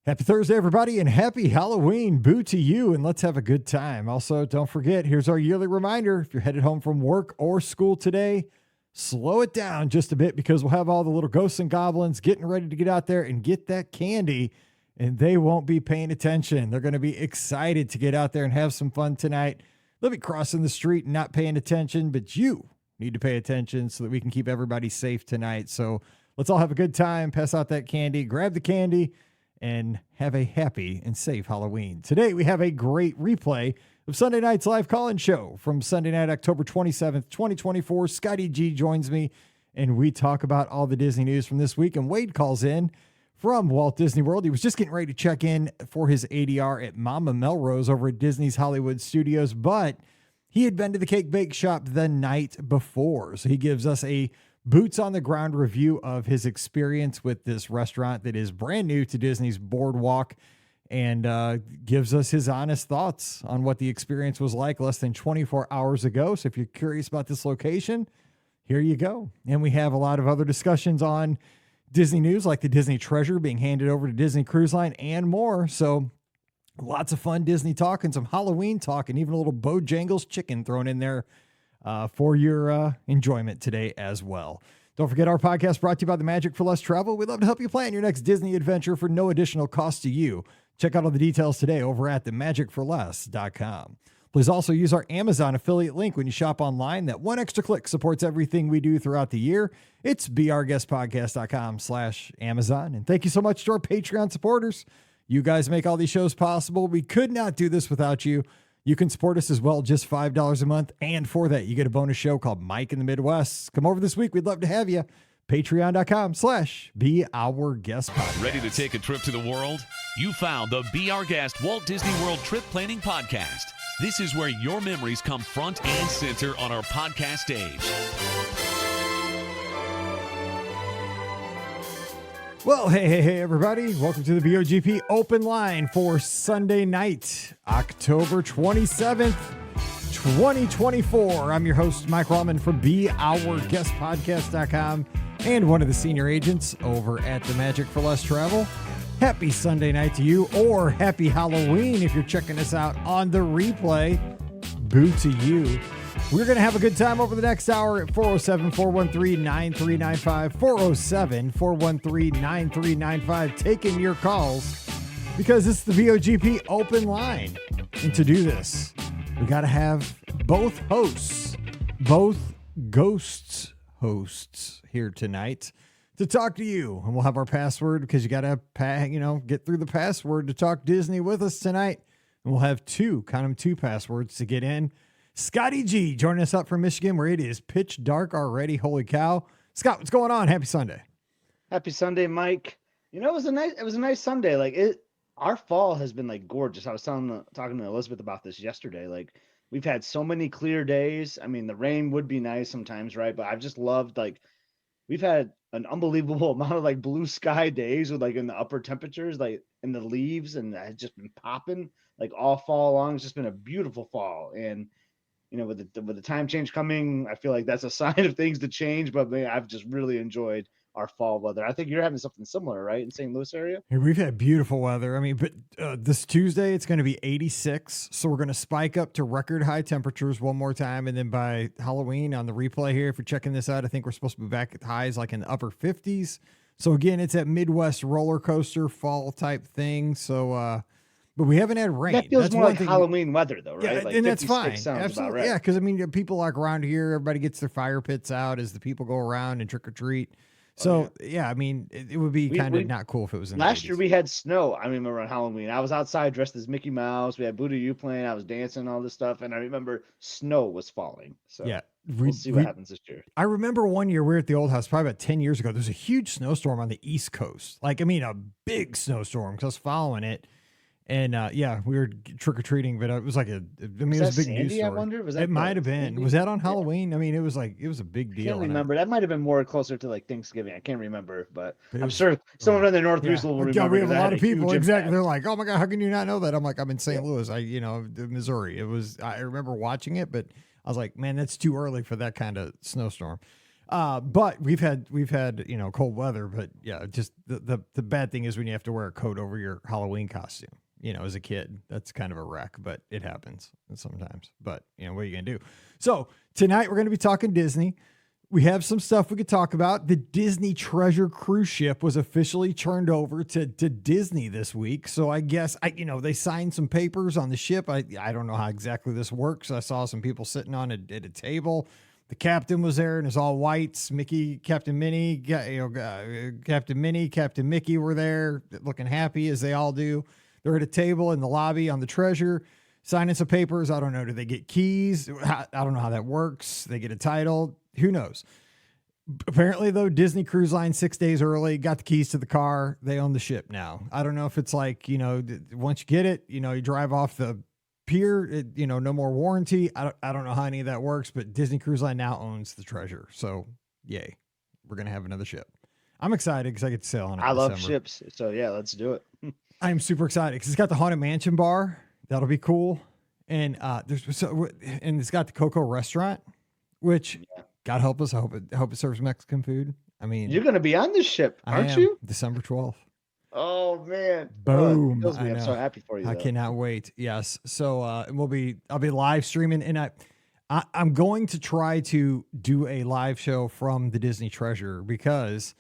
Happy Thursday, everybody, and happy Halloween. Boo to you, and let's have a good time. Also, don't forget, here's our yearly reminder. If you're headed home from work or school today, slow it down just a bit because we'll have all the little ghosts and goblins getting ready to get out there and get that candy, and they won't be paying attention. They're going to be excited to get out there and have some fun tonight. They'll be crossing the street and not paying attention, but you need to pay attention so that we can keep everybody safe tonight. So let's all have a good time, pass out that candy, grab the candy, and have a happy and safe Halloween. Today, we have a great replay of Sunday night's live call-in show from Sunday night, October 27th, 2024. Scotty G joins me, and we talk about all the Disney news from this week. And Wade calls in from Walt Disney World. He was just getting ready to check in for his ADR at Mama Melrose over at Disney's Hollywood Studios, but he had been to the Cake Bake Shop the night before. So he gives us a boots on the ground review of his experience with this restaurant that is brand new to Disney's Boardwalk, and gives us his honest thoughts on what the experience was like less than 24 hours ago. So if you're curious about this location, here you go. And we have a lot of other discussions on Disney news, like the Disney Treasure being handed over to Disney Cruise Line and more. So lots of fun Disney talk and some Halloween talk, and even a little Bojangles chicken thrown in there for your enjoyment today as well. Don't forget, our podcast brought to you by the Magic for Less Travel. We'd love to help you plan your next Disney adventure for no additional cost to you. Check out all the details today over at themagicforless.com. Please also use our Amazon affiliate link when you shop online. That one extra click supports everything we do throughout the year. It's beourguestpodcast.com/Amazon. And thank you so much to our Patreon supporters. You guys make all these shows possible. We could not do this without you. You can support us as well, just $5 a month. And for that, you get a bonus show called Mike in the Midwest. Come over this week. We'd love to have you. Patreon.com/beourguestpodcast. Ready to take a trip to the world? You found the Be Our Guest Walt Disney World Trip Planning Podcast. This is where your memories come front and center on our podcast stage. Well, hey, everybody. Welcome to the BOGP open line for Sunday night, October 27th, 2024. I'm your host, Mike Rahman from BeOurGuestPodcast.com and one of the senior agents over at the Magic for Less Travel. Happy Sunday night to you, or happy Halloween if you're checking us out on the replay. Boo to you. We're going to have a good time over the next hour at 407-413-9395, 407-413-9395, taking your calls because it's the BOGP open line. And to do this, we got to have both hosts, both ghosts hosts here tonight to talk to you. And we'll have our password because you got to, get through the password to talk Disney with us tonight. And we'll have two passwords to get in. Scotty G joining us up from Michigan, where it is pitch dark already. Holy cow. Scott, what's going on? Happy Sunday. Happy Sunday, Mike. You know, it was a nice Sunday. Our fall has been gorgeous. I was talking to Elizabeth about this yesterday. We've had so many clear days. I mean, the rain would be nice sometimes, right? But I've just loved, we've had an unbelievable amount of blue sky days with in the upper temperatures, in the leaves, and it's just been popping all fall long. It's just been a beautiful fall. And with the time change coming, I feel like that's a sign of things to change. But man, I've just really enjoyed our fall weather. I think you're having something similar, right, in St. Louis area? Hey, we've had beautiful weather. I mean, but this Tuesday, it's going to be 86. So we're going to spike up to record high temperatures one more time. And then by Halloween on the replay here, if you're checking this out, I think we're supposed to be back at highs in the upper 50s. So again, it's that Midwest roller coaster fall type thing. So, but we haven't had rain. That feels more like Halloween weather, though, right? Yeah, and that's fine. Sounds about right. Yeah, because people around here, everybody gets their fire pits out as the people go around and trick or treat. So yeah, I mean, it would be kind of not cool if it was in last year. We had snow. I remember on Halloween, I was outside dressed as Mickey Mouse. We had Boo to You playing. I was dancing, all this stuff, and I remember snow was falling. So yeah, we'll see what happens this year. I remember one year we were at the old house, probably about 10 years ago. There's a huge snowstorm on the East Coast. A big snowstorm because I was following it. And we were trick or treating, but it was it was a big news story. I wonder. It might have been. Sandy? Was that on Halloween? I mean, it was a big deal. I can't remember. That might have been more closer to Thanksgiving. I can't remember, but I'm sure someone in the Northeast will remember. We have a lot of people. Exactly. They're like, "Oh my God, how can you not know that?" I'm like, "I'm in St. Louis. Missouri." I remember watching it, but I was like, "Man, that's too early for that kind of snowstorm." But we've had cold weather, but yeah, just the bad thing is when you have to wear a coat over your Halloween costume. As a kid, that's kind of a wreck, but it happens sometimes. But what are you gonna do? So tonight we're gonna be talking Disney. We have some stuff we could talk about. The Disney Treasure cruise ship was officially turned over to Disney this week. So I guess they signed some papers on the ship. I don't know how exactly this works. I saw some people sitting on at a table. The captain was there and it's all whites. Mickey, Captain Minnie, Captain Minnie, Captain Mickey were there looking happy as they all do. They're at a table in the lobby on the Treasure, signing some papers. I don't know. Do they get keys? I don't know how that works. They get a title. Who knows? Apparently, though, Disney Cruise Line 6 days early got the keys to the car. They own the ship now. I don't know if it's like, once you get it, you drive off the pier, no more warranty. I don't know how any of that works, but Disney Cruise Line now owns the Treasure. So, yay. We're going to have another ship. I'm excited because I get to sail on it. I love ships. So, yeah, let's do it. I'm super excited because it's got the Haunted Mansion bar. That'll be cool. And it's got the Coco restaurant, which God help us. I hope it serves Mexican food. I mean, you're going to be on this ship, aren't you? December 12th. Oh man. Boom. I'm so happy for you. I cannot wait. Yes. So, I'll be live streaming and I'm going to try to do a live show from the Disney Treasure because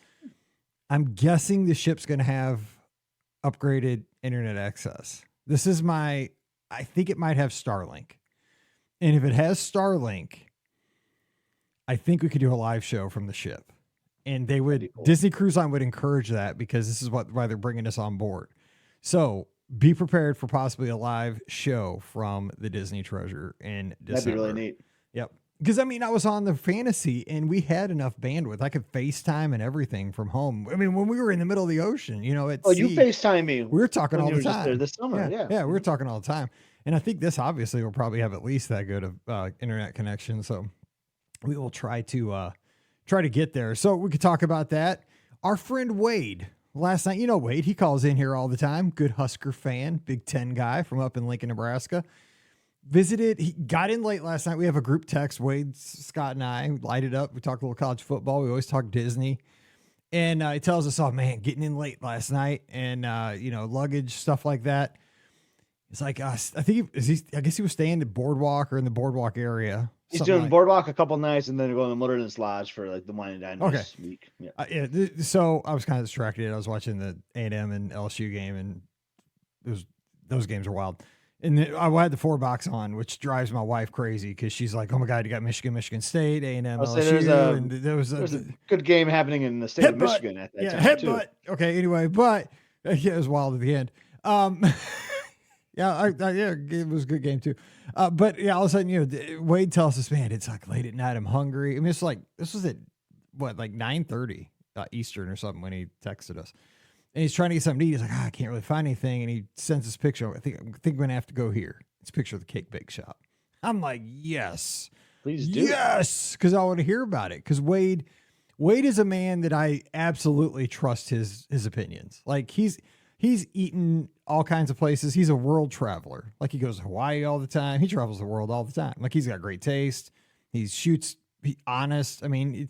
I'm guessing the ship's going to have upgraded internet access. This is I think it might have Starlink. And if it has Starlink, I think we could do a live show from the ship. And they would, cool. Disney Cruise Line would encourage that because this is why they're bringing us on board. So be prepared for possibly a live show from the Disney Treasure in December. That'd be really neat. Yep. Because, I was on the Fantasy and we had enough bandwidth. I could FaceTime and everything from home. I mean, when we were in the middle of the ocean, you FaceTime me. We were talking all the time. There this summer, yeah, we were talking all the time. And I think this obviously will probably have at least that good of internet connection. So we will try to get there. So we could talk about that. Our friend Wade, last night, Wade, he calls in here all the time. Good Husker fan, Big Ten guy from up in Lincoln, Nebraska. He got in late last night. We have a group text, Wade, Scott, and I lighted up. We talk a little college football. We always talk Disney. And he tells us, oh, man, getting in late last night and, luggage, stuff like that. It's like, I guess he was staying in the boardwalk or in the boardwalk area. He's doing boardwalk a couple nights and then going to Wilderness Lodge for like the wine and dine this week. Yeah. So I was kind of distracted. I was watching the A&M and LSU game and those games are wild. And I had the 4-box on, which drives my wife crazy because she's like, "Oh my God, you got Michigan State, A&M, LSU." There was a good game happening in the state of Michigan at that time headbutt. Okay, anyway, but it was wild at the end. It was a good game too. But yeah, all of a sudden, Wade tells us, "Man, it's like late at night. I'm hungry." I mean, it's like this was at 9:30 Eastern or something when he texted us. And he's trying to get something to eat. He's like, I can't really find anything. And he sends this picture. I think I'm going to have to go here. It's a picture of the cake bake shop. I'm like, yes. Please do. Yes. Because I want to hear about it. Because Wade is a man that I absolutely trust his opinions. Like he's eaten all kinds of places. He's a world traveler. Like he goes to Hawaii all the time. He travels the world all the time. Like he's got great taste. He's honest. I mean,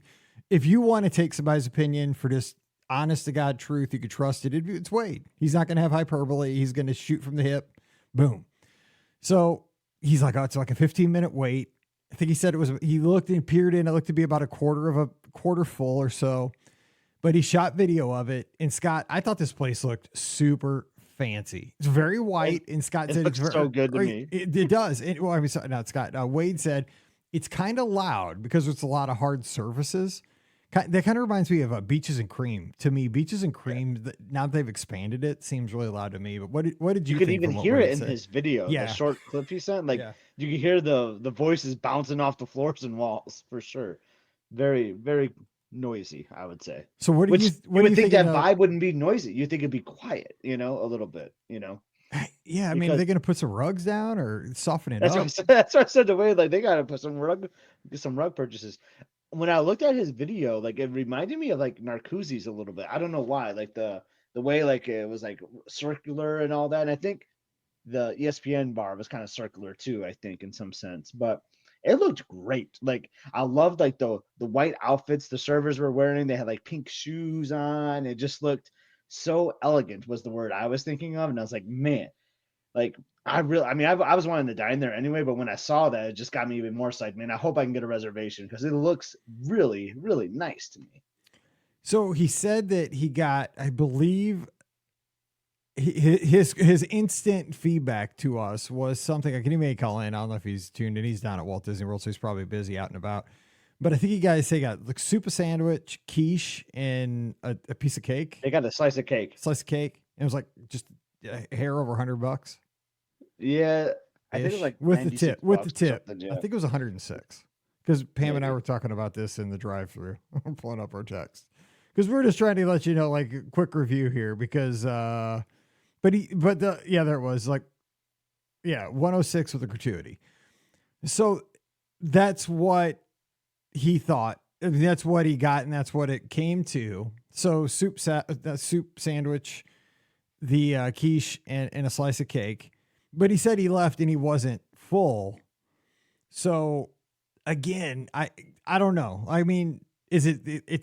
if you want to take somebody's opinion for just honest to God truth, you could trust it. It's Wade. He's not going to have hyperbole. He's going to shoot from the hip. Boom. So he's like, oh, it's like a 15-minute wait. I think he said he looked and peered in. It looked to be about a quarter full or so, but he shot video of it. And Scott, I thought this place looked super fancy. It's very white. And Scott said it's so good to me. It does. Not Scott. Wade said it's kind of loud because it's a lot of hard surfaces. That kind of reminds me of Beaches and Cream. To me, Beaches and Cream, now that they've expanded it, seems really loud to me. But what did you think? You could even hear it in his video, the short clip he sent. You could hear the voices bouncing off the floors and walls for sure. Very, very noisy, I would say. So what do you think that vibe wouldn't be noisy? You think it'd be quiet, a little bit, Yeah, I mean, are they going to put some rugs down or soften it up? That's what I said to Wade. Like they got to put some rug purchases. When I looked at his video, like it reminded me of like Narcoossee's a little bit. I don't know why. Like the way like it was like circular and all that. And I think the ESPN bar was kind of circular too, I think, in some sense. But it looked great. Like I loved like the white outfits the servers were wearing. They had like pink shoes on. It just looked so elegant was the word I was thinking of. And I was like, man, like I mean, I was wanting to dine there anyway, but when I saw that, it just got me even more psyched. Man, I hope I can get a reservation because it looks really, really nice to me. So he said that he got, I believe, his instant feedback to us was something. I can even call in. I don't know if he's tuned in. He's down at Walt Disney World, so he's probably busy out and about. But I think you guys say got like soup, a sandwich, quiche, and a piece of cake. They got a slice of cake. Slice of cake. It was like just a hair over $100. Yeah, I think it was like with the tip. With the tip, yeah. I think it was 106. Because Pam and I were talking about this in the drive-through. We're pulling up our text because we're just trying to let you know, like, a quick review here. Because, there it was like, 106 with a gratuity. So that's what he thought. I mean, that's what he got, and that's what it came to. So soup sandwich, the quiche, and a slice of cake. But he said he left and he wasn't full. So again, I don't know. I mean, it's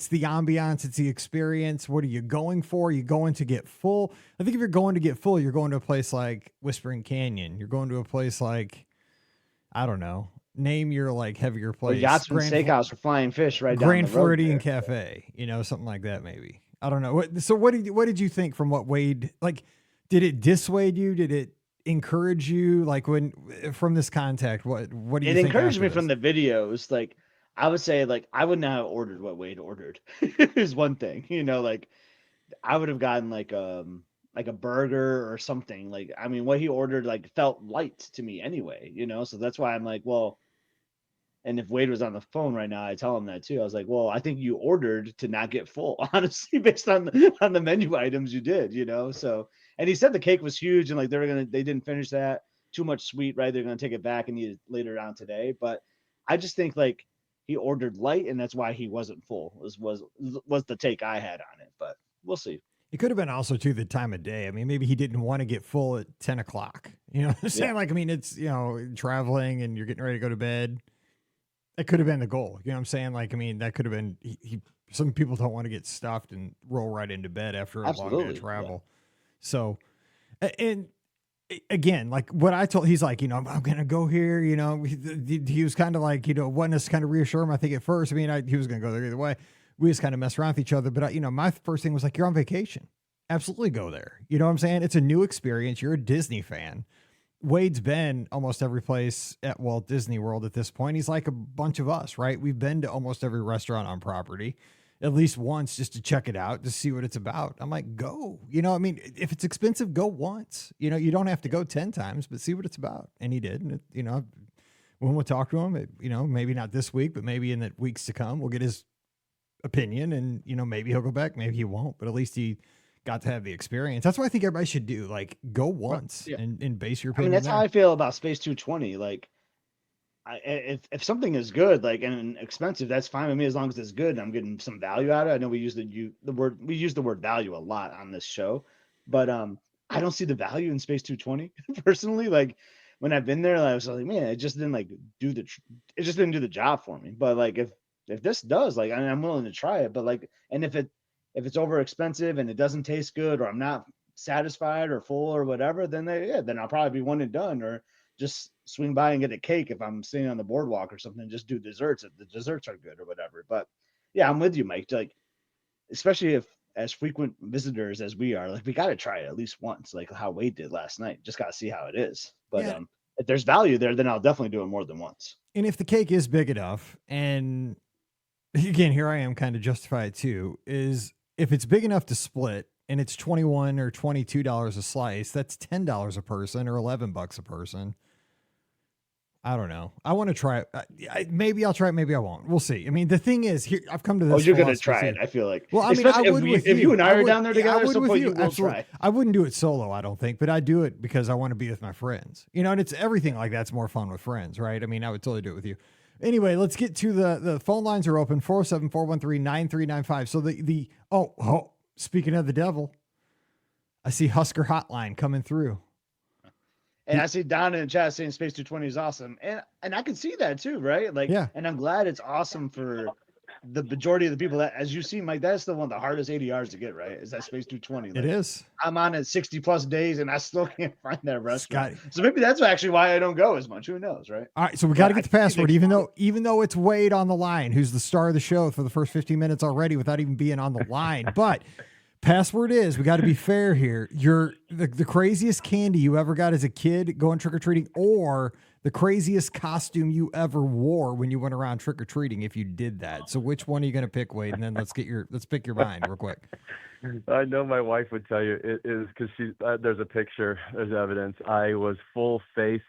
the ambiance, it's the experience. What are you going for? Are you going to get full? I think if you're going to get full, you're going to a place like Whispering Canyon. You're going to a place like, I don't know, name your like heavier place. Yachtsman Steakhouse for Flying Fish right down Grand the road. Floridian Cafe, something like that maybe. I don't know. So what did you think from what Wade, like, did it dissuade you? Did it encourage you? Like from this contact, what do you think? It encouraged me from the videos. Like I would say, like I would not have ordered what Wade ordered is one thing, like I would have gotten like a burger or something. Like, I mean, what he ordered like felt light to me anyway, so that's why I'm like, well, and if Wade was on the phone right now, I tell him that too. I was like, well, I think you ordered to not get full, honestly, based on the menu items you did, so. And he said the cake was huge and like they didn't finish that, too much sweet, right? They're going to take it back and eat it later on today. But I just think like he ordered light and that's why he wasn't full was the take I had on it, but we'll see. It could have been also too the time of day. I mean, maybe he didn't want to get full at 10 o'clock, what I'm saying? Like, I mean, it's, traveling and you're getting ready to go to bed. That could have been the goal. You know what I'm saying? Like, I mean, that could have been, some people don't want to get stuffed and roll right into bed after a long day of travel. Yeah. So, and again, like what I told, he's like, I'm going to go here, he was kind of like, wanting us to kind of reassure him. I think at first, I mean, he was going to go there either way. We just kind of mess around with each other. But my first thing was like, you're on vacation. Absolutely go there. You know what I'm saying? It's a new experience. You're a Disney fan. Wade's been almost every place at Walt Disney World at this point. He's like a bunch of us, right? We've been to almost every restaurant on property at least once just to check it out, to see what it's about. I'm like, go, I mean, if it's expensive, go once, you don't have to go 10 times, but see what it's about. And he did. And when we'll talk to him, maybe not this week, but maybe in the weeks to come, we'll get his opinion and, maybe he'll go back, maybe he won't, but at least he got to have the experience. That's what I think everybody should do. Like go once and base your opinion. I mean, that's how I feel about Space 220. Like, if something is good, like, and expensive, that's fine with me as long as it's good and I'm getting some value out of it. I know we use the word value a lot on this show, but I don't see the value in Space 220 personally. Like when I've been there, I was like, man, it just didn't do the job for me. But like if this does, like, I mean, I'm willing to try it. But like, and if it's over expensive and it doesn't taste good, or I'm not satisfied or full or whatever, then I'll probably be one and done, or just swing by and get a cake if I'm sitting on the boardwalk or something. Just do desserts if the desserts are good or whatever. But yeah, I'm with you, Mike. Like, especially if as frequent visitors as we are, like, we got to try it at least once, like how Wade did last night. Just got to see how it is. But if there's value there, then I'll definitely do it more than once. And if the cake is big enough, and again, here I am kind of justify it too, is if it's big enough to split and it's $21 or $22 a slice, that's $10 a person or $11 a person. I don't know. I want to try it. Maybe I'll try it. Maybe I won't. We'll see. I mean, the thing is, here I've come to this. Oh, you're going to try it. I feel like. Well, I mean, I would if you and I are down there together, I would with you. Absolutely. Try. I wouldn't do it solo, I don't think, but I do it because I want to be with my friends. And it's everything like that's more fun with friends, right? I mean, I would totally do it with you. Anyway, let's get to the phone lines are open, 407-413-9395. So speaking of the devil, I see Husker Hotline coming through. And I see Donna in chat saying Space 220 is awesome. And I can see that too, right? Like, Yeah. and I'm glad it's awesome for the majority of the people that, as you see, Mike, that's the one of the hardest ADRs to get, right? Is that Space 220. Like, It is. I'm on it 60 plus days and I still can't find that restaurant. Scotty. So maybe that's actually why I don't go as much. Who knows, right? All right, so we got to get the password, they- even though it's Wade on the line, who's the star of the show for the first 15 minutes already without even being on the line. But password is, we got to be fair here. You're the craziest candy you ever got as a kid going trick or treating, or the craziest costume you ever wore when you went around trick or treating. If you did that, so which one are you going to pick, Wade? And then let's pick your mind real quick. I know my wife would tell you it is because there's a picture, there's evidence. I was full face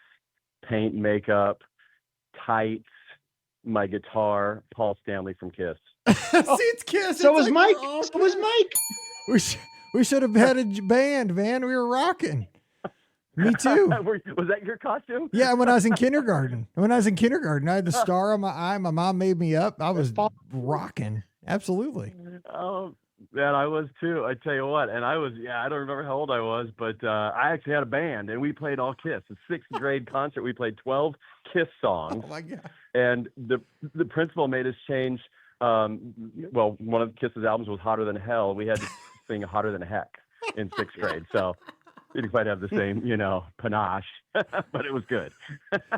paint, makeup, tights, my guitar, Paul Stanley from Kiss. See, it's Kiss. So It's was like Mike. we're all So was Mike. We should have had a band, man. We were rocking. Me too. Was that your costume? Yeah, when I was in kindergarten. I had the star on my eye. My mom made me up. I was rocking. Absolutely. Oh, man, I was too. I tell you what. And I don't remember how old I was, but I actually had a band and we played all Kiss. A sixth grade concert. We played 12 Kiss songs. Oh my God. And the principal made us change. Well, one of Kiss's albums was Hotter Than Hell. We had to sing Hotter Than Heck in sixth grade. So we didn't quite have the same, panache, but it was good.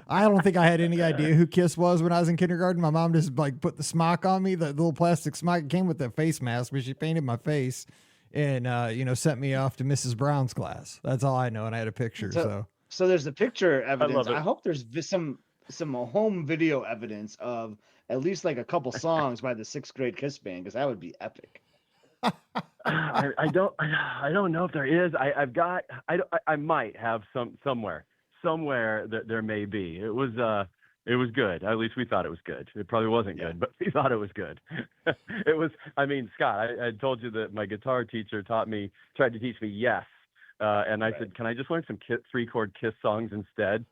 I don't think I had any idea who Kiss was when I was in kindergarten. My mom just put the smock on me, the little plastic smock. It came with the face mask, but she painted my face and, sent me off to Mrs. Brown's class. That's all I know. And I had a picture. So there's the picture evidence. love it. I hope there's some home video evidence of at least like a couple songs by the sixth grade Kiss band, because that would be epic. I don't know if there is. I might have somewhere that there may be. It was good. At least we thought it was good. It probably wasn't good, but we thought it was good. It was. I mean, Scott, I told you that my guitar teacher tried to teach me Yes, and I said, can I just learn some 3-chord Kiss songs instead?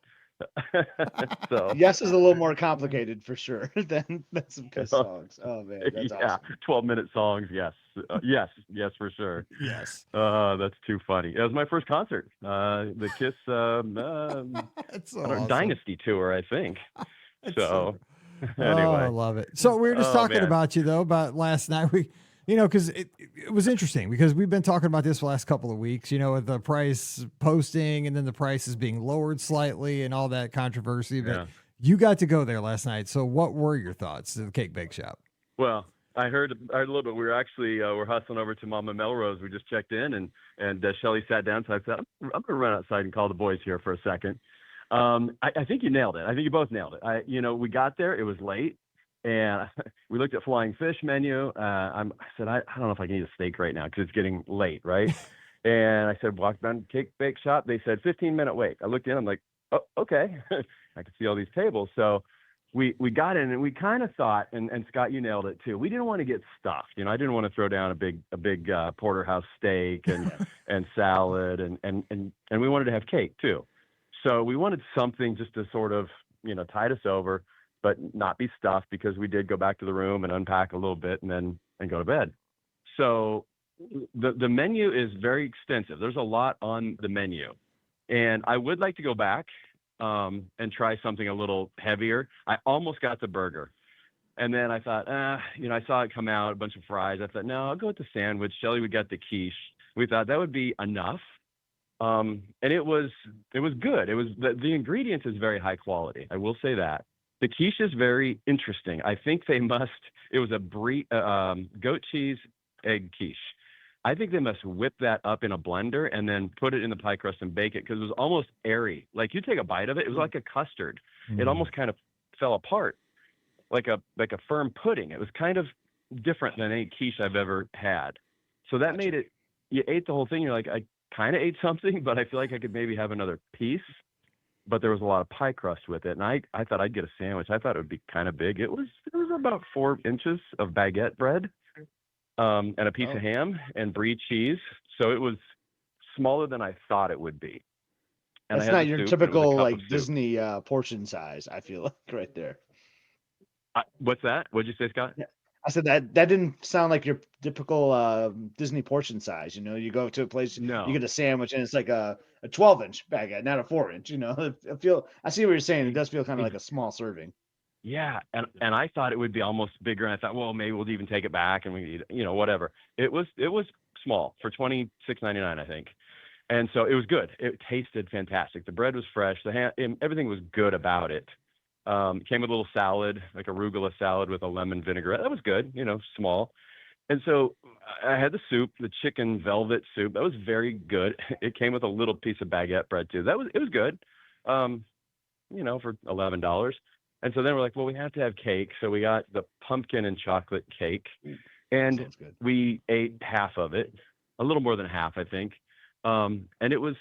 So Yes is a little more complicated for sure than some Kiss songs. Oh man, that's awesome. 12-minute songs. Yes, yes, for sure. Yes. That's too funny. It was my first concert. The Kiss That's so awesome. Dynasty tour, I think. So anyway, I love it. So we were just talking about you though, about last night. Because it was interesting because we've been talking about this for the last couple of weeks, with the price posting and then the prices being lowered slightly and all that controversy. But you got to go there last night. So what were your thoughts to the Cake Bake Shop? Well, I heard a little bit. We were actually we're hustling over to Mama Melrose. We just checked in and Shelly sat down. So I said, I'm going to run outside and call the boys here for a second. I think you nailed it. I think you both nailed it. We got there. It was late. And we looked at Flying Fish menu. I said, I don't know if I can eat a steak right now because it's getting late, right? And I said, walk down to Cake Bake Shop. They said 15-minute wait. I looked in. I'm like, oh, okay. I could see all these tables. So we got in and we kind of thought, and Scott, you nailed it too. We didn't want to get stuffed. I didn't want to throw down a big porterhouse steak and salad and we wanted to have cake too. So we wanted something just to sort of tide us over, but not be stuffed, because we did go back to the room and unpack a little bit and go to bed. So the menu is very extensive. There's a lot on the menu, and I would like to go back and try something a little heavier. I almost got the burger, and then I thought, I saw it come out, a bunch of fries. I thought, no, I'll go with the sandwich. Shelly, we got the quiche. We thought that would be enough. And it was good. It was the ingredients is very high quality. I will say that. The quiche is very interesting. I think it was a goat cheese egg quiche. I think they must whip that up in a blender and then put it in the pie crust and bake it, because it was almost airy. Like you take a bite of it, it was like a custard. It almost kind of fell apart, like a firm pudding. It was kind of different than any quiche I've ever had. So that made it, you ate the whole thing. You're like, I kind of ate something, but I feel like I could maybe have another piece. But there was a lot of pie crust with it, and I thought I'd get a sandwich. I thought it would be kind of big. It was about 4 inches of baguette bread, and a piece of ham and brie cheese. So it was smaller than I thought it would be. And that's not your typical like Disney portion size, I feel like, right there. What's that? What'd you say, Scott? Yeah. I said that didn't sound like your typical Disney portion size. You go to a place, you No. get a sandwich, and it's like a 12-inch baguette, not a 4-inch. I see what you're saying. It does feel kind of like a small serving. Yeah, and I thought it would be almost bigger, and I thought, well, maybe we'll even take it back and we eat, whatever. It was small for $26.99, I think, and so it was good. It tasted fantastic. The bread was fresh. Everything was good about it. Came with a little salad, like arugula salad with a lemon vinaigrette. That was good, small. And so I had the soup, the chicken velvet soup. That was very good. It came with a little piece of baguette bread too. It was good. For $11. And so then we're like, well, we have to have cake. So we got the pumpkin and chocolate cake, and Sounds good. we ate half of it, a little more than half, I think. And it was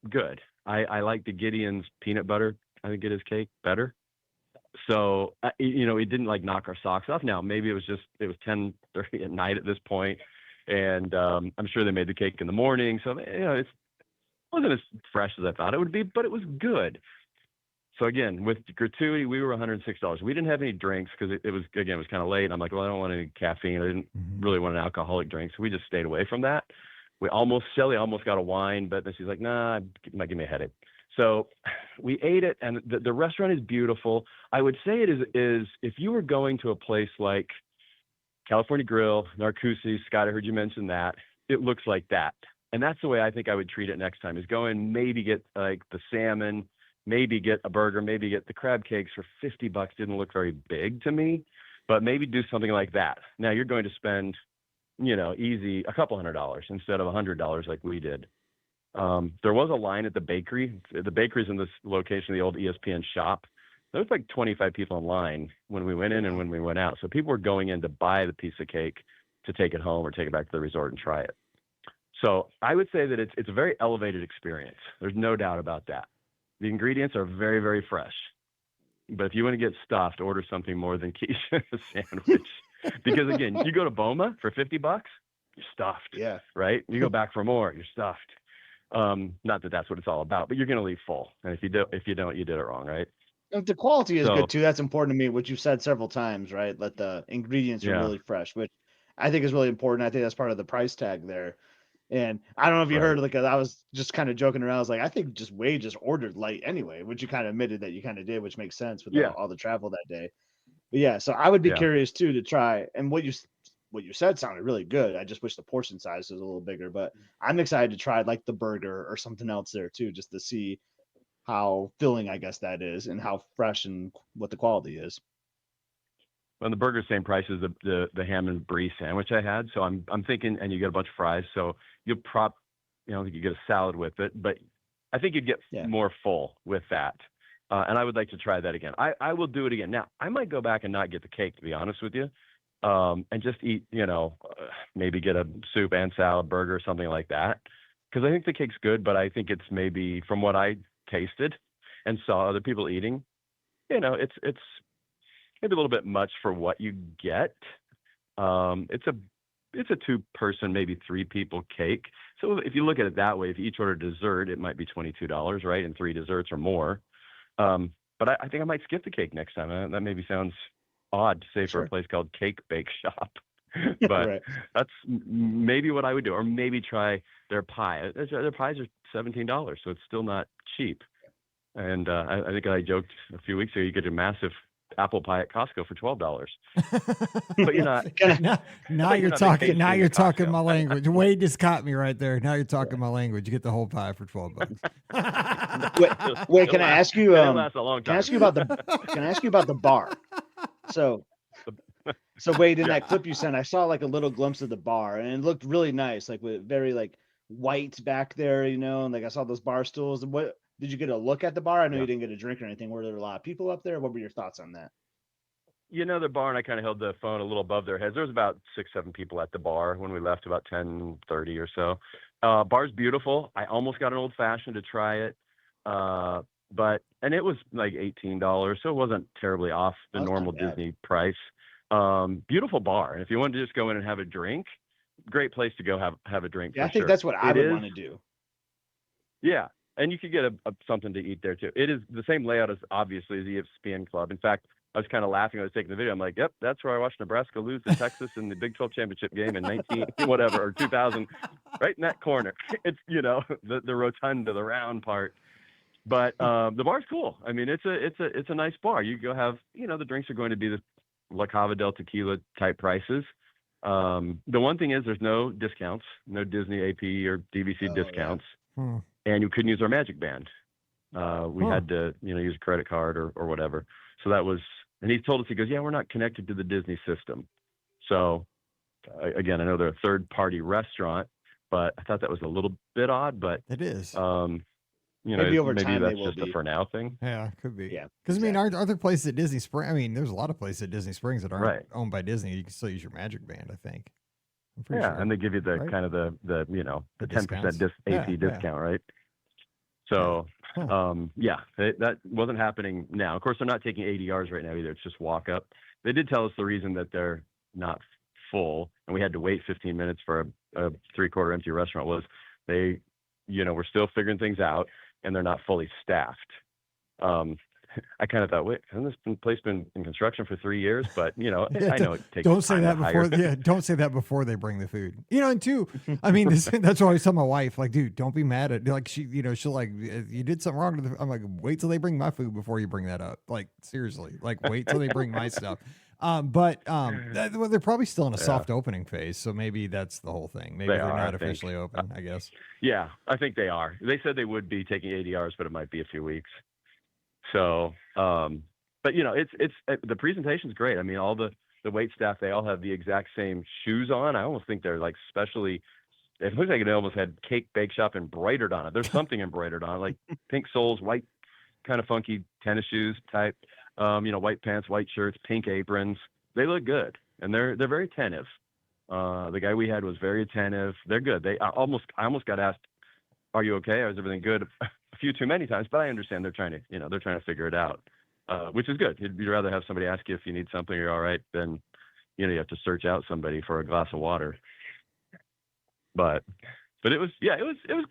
good. I like the Gideon's peanut butter. I think it is cake better. So, it didn't like knock our socks off. Now, maybe it was 10:30 at night at this point, and I'm sure they made the cake in the morning. So, it wasn't as fresh as I thought it would be, but it was good. So again, with gratuity, we were $106. We didn't have any drinks because it was kind of late. And I'm like, well, I don't want any caffeine. I didn't really want an alcoholic drink. So we just stayed away from that. Shelly almost got a wine, but then she's like, nah, it might give me a headache. So we ate it, and the restaurant is beautiful. I would say it is if you were going to a place like California Grill, Narcoossee's, Scott, I heard you mention that, it looks like that. And that's the way I think I would treat it next time, is go in, maybe get like the salmon, maybe get a burger, maybe get the crab cakes for $50. Didn't look very big to me, but maybe do something like that. Now you're going to spend, easy a couple $100 instead of $100 like we did. There was a line at the bakery. The bakery's in this location, the old ESPN shop. There was like 25 people in line when we went in and when we went out. So people were going in to buy the piece of cake to take it home or take it back to the resort and try it. So I would say that it's a very elevated experience. There's no doubt about that. The ingredients are very, very fresh. But if you want to get stuffed, order something more than quiche and a sandwich. Because again, you go to Boma for $50, you're stuffed. Yeah. Right? You go back for more, you're stuffed. Not that that's what it's all about, but you're going to leave full. And if you don't, you did it wrong, right? The quality is good too. That's important to me, which you've said several times, right? That the ingredients are really fresh, which I think is really important. I think that's part of the price tag there. And I don't know if you heard, like, I was just kind of joking around. I was like, I think Wade just ordered light anyway, which you kind of admitted that you kind of did, which makes sense with all the travel that day. But yeah, so I would be curious too to try. And what you said sounded really good. I just wish the portion size was a little bigger, but I'm excited to try like the burger or something else there too, just to see how filling, I guess, that is and how fresh and what the quality is. Well, the burger's same price as the ham and brie sandwich I had. So I'm thinking, and you get a bunch of fries. So you get a salad with it, but I think you'd get more full with that. And I would like to try that again. I will do it again. Now, I might go back and not get the cake, to be honest with you, and just eat, maybe get a soup and salad burger or something like that. Because I think the cake's good, but I think it's maybe, from what I tasted and saw other people eating, it's maybe a little bit much for what you get. It's a 2-person, maybe 3 people cake. So if you look at it that way, if you each order dessert, it might be $22, right? And 3 desserts or more. But I think I might skip the cake next time. That maybe sounds odd to say for a place called Cake Bake Shop. But that's maybe what I would do. Or maybe try their pie. Their pies are $17, so it's still not cheap. And I think I joked a few weeks ago, you get a massive apple pie at Costco for $12. But you're not. Now you're talking. Now you're talking my language. Wade just caught me right there. Now you're talking my language. You get the whole pie for $12. Wait, can I ask you? Can I ask you about the bar? So Wade, in that clip you sent, I saw like a little glimpse of the bar, and it looked really nice, like with very like white back there, and like I saw those bar stools. What did you get a look at the bar? I know you didn't get a drink or anything. Were there a lot of people up there? What were your thoughts on that? The bar, and I kind of held the phone a little above their heads. There was about 6-7 people at the bar when we left, about 10:30 or so. Bar's beautiful. I almost got an old fashioned to try it. And it was like $18, so it wasn't terribly off the normal Disney price. Beautiful bar. And if you wanted to just go in and have a drink, great place to go have a drink. Yeah, I think that's what I would want to do. Yeah. And you could get something to eat there too. It is the same layout as obviously the ESPN Club. In fact, I was kind of laughing. I was taking the video. I'm like, yep, that's where I watched Nebraska lose to Texas in the Big 12 championship game in 2000, right in that corner. It's, the rotunda, the round part. But the bar's cool. I mean, it's a nice bar. You go have, the drinks are going to be the La Cava del Tequila type prices. The one thing is there's no discounts, no Disney AP or DVC discounts, and you couldn't use our Magic Band. We had to, use a credit card or whatever. So that was, and he told us, he goes, yeah, we're not connected to the Disney system. So again, I know they're a third party restaurant, but I thought that was a little bit odd, but it is. Maybe over time that's they will just a for now thing. Yeah, could be. Yeah, because I mean, aren't there places at Disney Springs? I mean, there's a lot of places at Disney Springs that aren't owned by Disney. You can still use your Magic Band, I think. I'm pretty sure. And they give you the kind of the 10% AP discount, right? So, that wasn't happening now. Of course, they're not taking ADRs right now either. It's just walk up. They did tell us the reason that they're not full, and we had to wait 15 minutes for a 3/4 empty restaurant, was they, we're still figuring things out, and they're not fully staffed. I kind of thought, wait, hasn't this place been in construction for 3 years? But I know it takes. Don't say that before. Don't say that before they bring the food. And two, I mean, that's what I always tell my wife. Like, dude, don't be mad at. Like, she'll like, you did something wrong to I'm like, wait till they bring my food before you bring that up. Like, seriously, like, wait till they bring my stuff. But they're probably still in a soft opening phase, so maybe that's the whole thing. Maybe they're not officially open, I guess. Yeah, I think they are. They said they would be taking ADRs, but it might be a few weeks. So, but it's the presentation's great. I mean, all the wait staff, they all have the exact same shoes on. I almost think they're like specially. It looks like they almost had Cake Bake Shop embroidered on it. There's something embroidered on it, like pink soles, white, kind of funky tennis shoes type. White pants, white shirts, pink aprons. They look good, and they're very attentive. The guy we had was very attentive. They're good. I almost got asked, "Are you okay? Is everything good?" A few too many times, but I understand they're trying to figure it out, which is good. You'd rather have somebody ask you if you need something, you're all right, than you have to search out somebody for a glass of water. But it was good. It was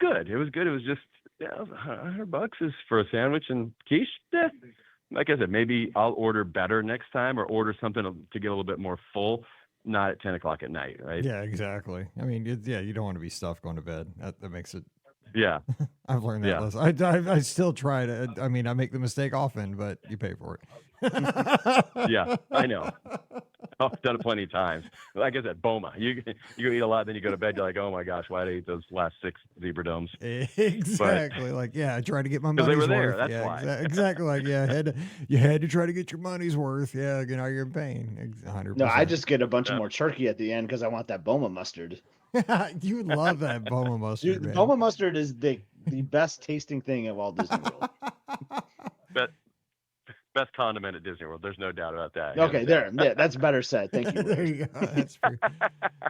good. It was just $100 is for a sandwich and quiche. Yeah. Like I said, maybe I'll order better next time, or order something to get a little bit more full, not at 10 o'clock at night, right? Yeah, exactly. I mean, you don't want to be stuffed going to bed. That makes it. Yeah. I've learned that lesson. I still try to. I mean, I make the mistake often, but you pay for it. Yeah, I know. I've done it plenty of times. Like I said, BOMA. You go eat a lot, then you go to bed. You're like, oh my gosh, why did I eat those last 6 zebra domes? Exactly. I tried to get my money's they were there. worth. That's yeah, why. Exactly. You had to try to get your money's worth. Yeah, now you're in pain. 100%. No, I just get a bunch more turkey at the end because I want that BOMA mustard. You love that BOMA mustard. Dude, BOMA mustard is the best tasting thing of all Disney World. Best condiment at Disney World. There's no doubt about that. Okay, that's better said. Thank you. There you go. That's true.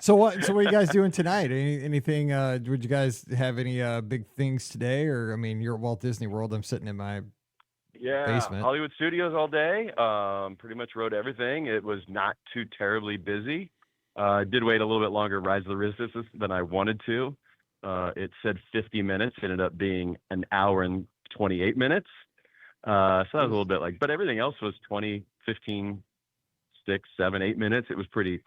So what are you guys doing tonight? Anything? Would you guys have any big things today? Or I mean, you're at Walt Disney World. I'm sitting in my basement. Hollywood Studios all day. Pretty much rode everything. It was not too terribly busy. Did wait a little bit longer Rise of the Resistance than I wanted to. It said 50 minutes. It ended up being an hour and 28 minutes. So that was a little bit but everything else was 20, 15, 6, 7, 8 minutes. It was pretty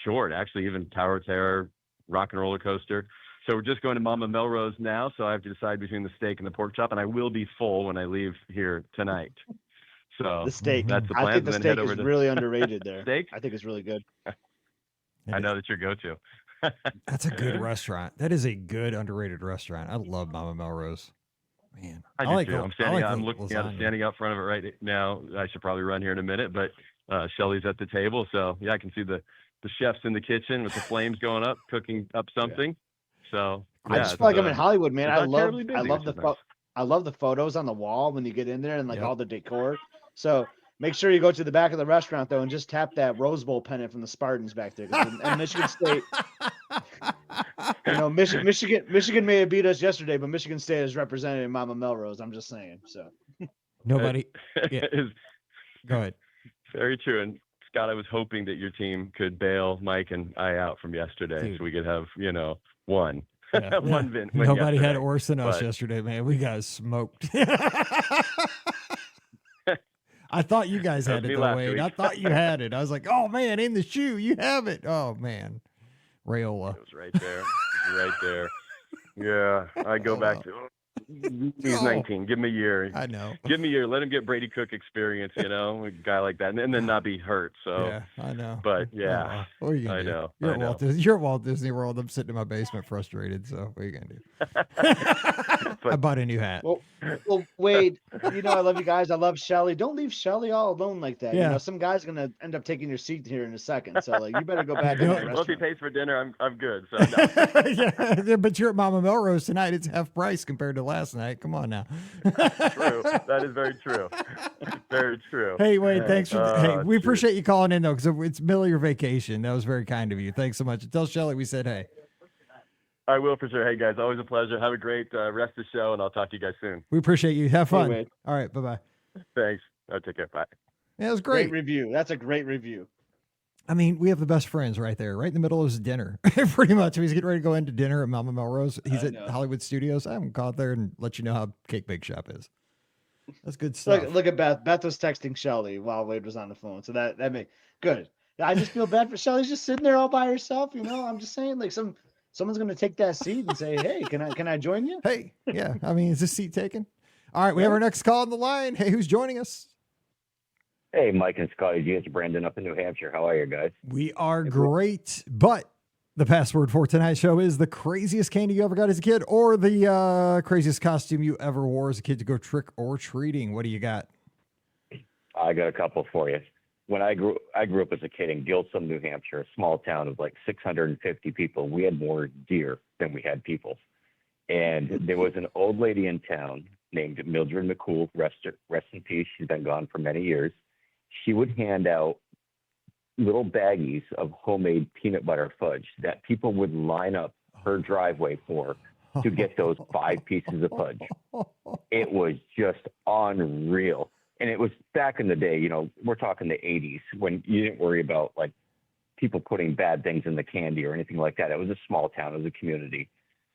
short, actually, even Tower of Terror, Rock and Roller Coaster. So we're just going to Mama Melrose now. So I have to decide between the steak and the pork chop, and I will be full when I leave here tonight. So the steak, that's the plan. I think the steak is really underrated there. Steak? I think it's really good. I know that's your go-to. That's a good restaurant. That is a good underrated restaurant. I love Mama Melrose. Man, I do too. I'm looking at it, standing out front of it right now. I should probably run here in a minute, but Shelly's at the table, so I can see the chefs in the kitchen with the flames going up, cooking up something. So I just feel like I'm in Hollywood, man. I love the photos on the wall when you get in there and all the decor. So make sure you go to the back of the restaurant though and just tap that Rose Bowl pennant from the Spartans back there. And Michigan State. Michigan may have beat us yesterday, but Michigan State is represented in Mama Melrose. I'm just saying. So nobody. Go ahead. Very true. And Scott, I was hoping that your team could bail Mike and I out from yesterday, so we could have one. Yeah. One win. Nobody had it worse than us yesterday, man. We got smoked. I thought you guys had That was it me though, last Wade. week. I thought you had it. I was like, oh man, in the shoe, you have it. Oh man, Rayola. It was right there. It was right there. Yeah, I go back to. He's 19. Give him a year. I know. Give him a year. Let him get Brady Cook experience. A guy like that, and then not be hurt. So. Yeah, I know. But yeah, well. What are you gonna I do? know. You're I at know. You're at Walt Disney World. I'm sitting in my basement frustrated. So what are you gonna do? I bought a new hat. Well, Wade, I love you guys. I love Shelly. Don't leave Shelly all alone like that. Yeah. Some guy's gonna end up taking your seat here in a second. So you better go back in Well, that Well, if he restaurant. pays for dinner, I'm good. So no. Yeah, but you're at Mama Melrose tonight. It's half price compared to last night. Come on now. True. That is very true. Very true. Hey, Wade, thanks for. Hey, we shoot. appreciate you calling in though, because it's middle of your vacation. That was very kind of you. Thanks so much. Tell Shelly we said hey. I will for sure. Hey guys, always a pleasure. Have a great rest of the show, and I'll talk to you guys soon. We appreciate you. Have fun. Wade. All right, bye bye. Thanks. Take care. Bye. Yeah, it was Great great. review. That's a great review. I mean, we have the best friends right there, right in the middle of his dinner. Pretty much. If he's getting ready to go into dinner at Mama Melrose, he's at Hollywood Studios. I'm going to go out there and let you know how Cake Bake Shop is. That's good stuff. Look at Beth. Beth was texting Shelly while Wade was on the phone. So that made good. I just feel bad for Shelly's just sitting there all by herself. I'm just saying, like someone's going to take that seat and say, hey, can I join you? Hey, yeah. I mean, is this seat taken? All right, we have our next call on the line. Hey, who's joining us? Hey, Mike and Scotty G. It's Brandon up in New Hampshire. How are you guys? We are great, but the password for tonight's show is the craziest candy you ever got as a kid or the craziest costume you ever wore as a kid to go trick or treating. What do you got? I got a couple for you. When I grew up as a kid in Gilsum, New Hampshire, a small town of like 650 people. We had more deer than we had people. And there was an old lady in town named Mildred McCool, rest in peace. She's been gone for many years. She would hand out little baggies of homemade peanut butter fudge that people would line up her driveway for to get those 5 pieces of fudge. It was just unreal. And it was back in the day, we're talking the 80s when you didn't worry about like people putting bad things in the candy or anything like that. It was a small town, it was a community.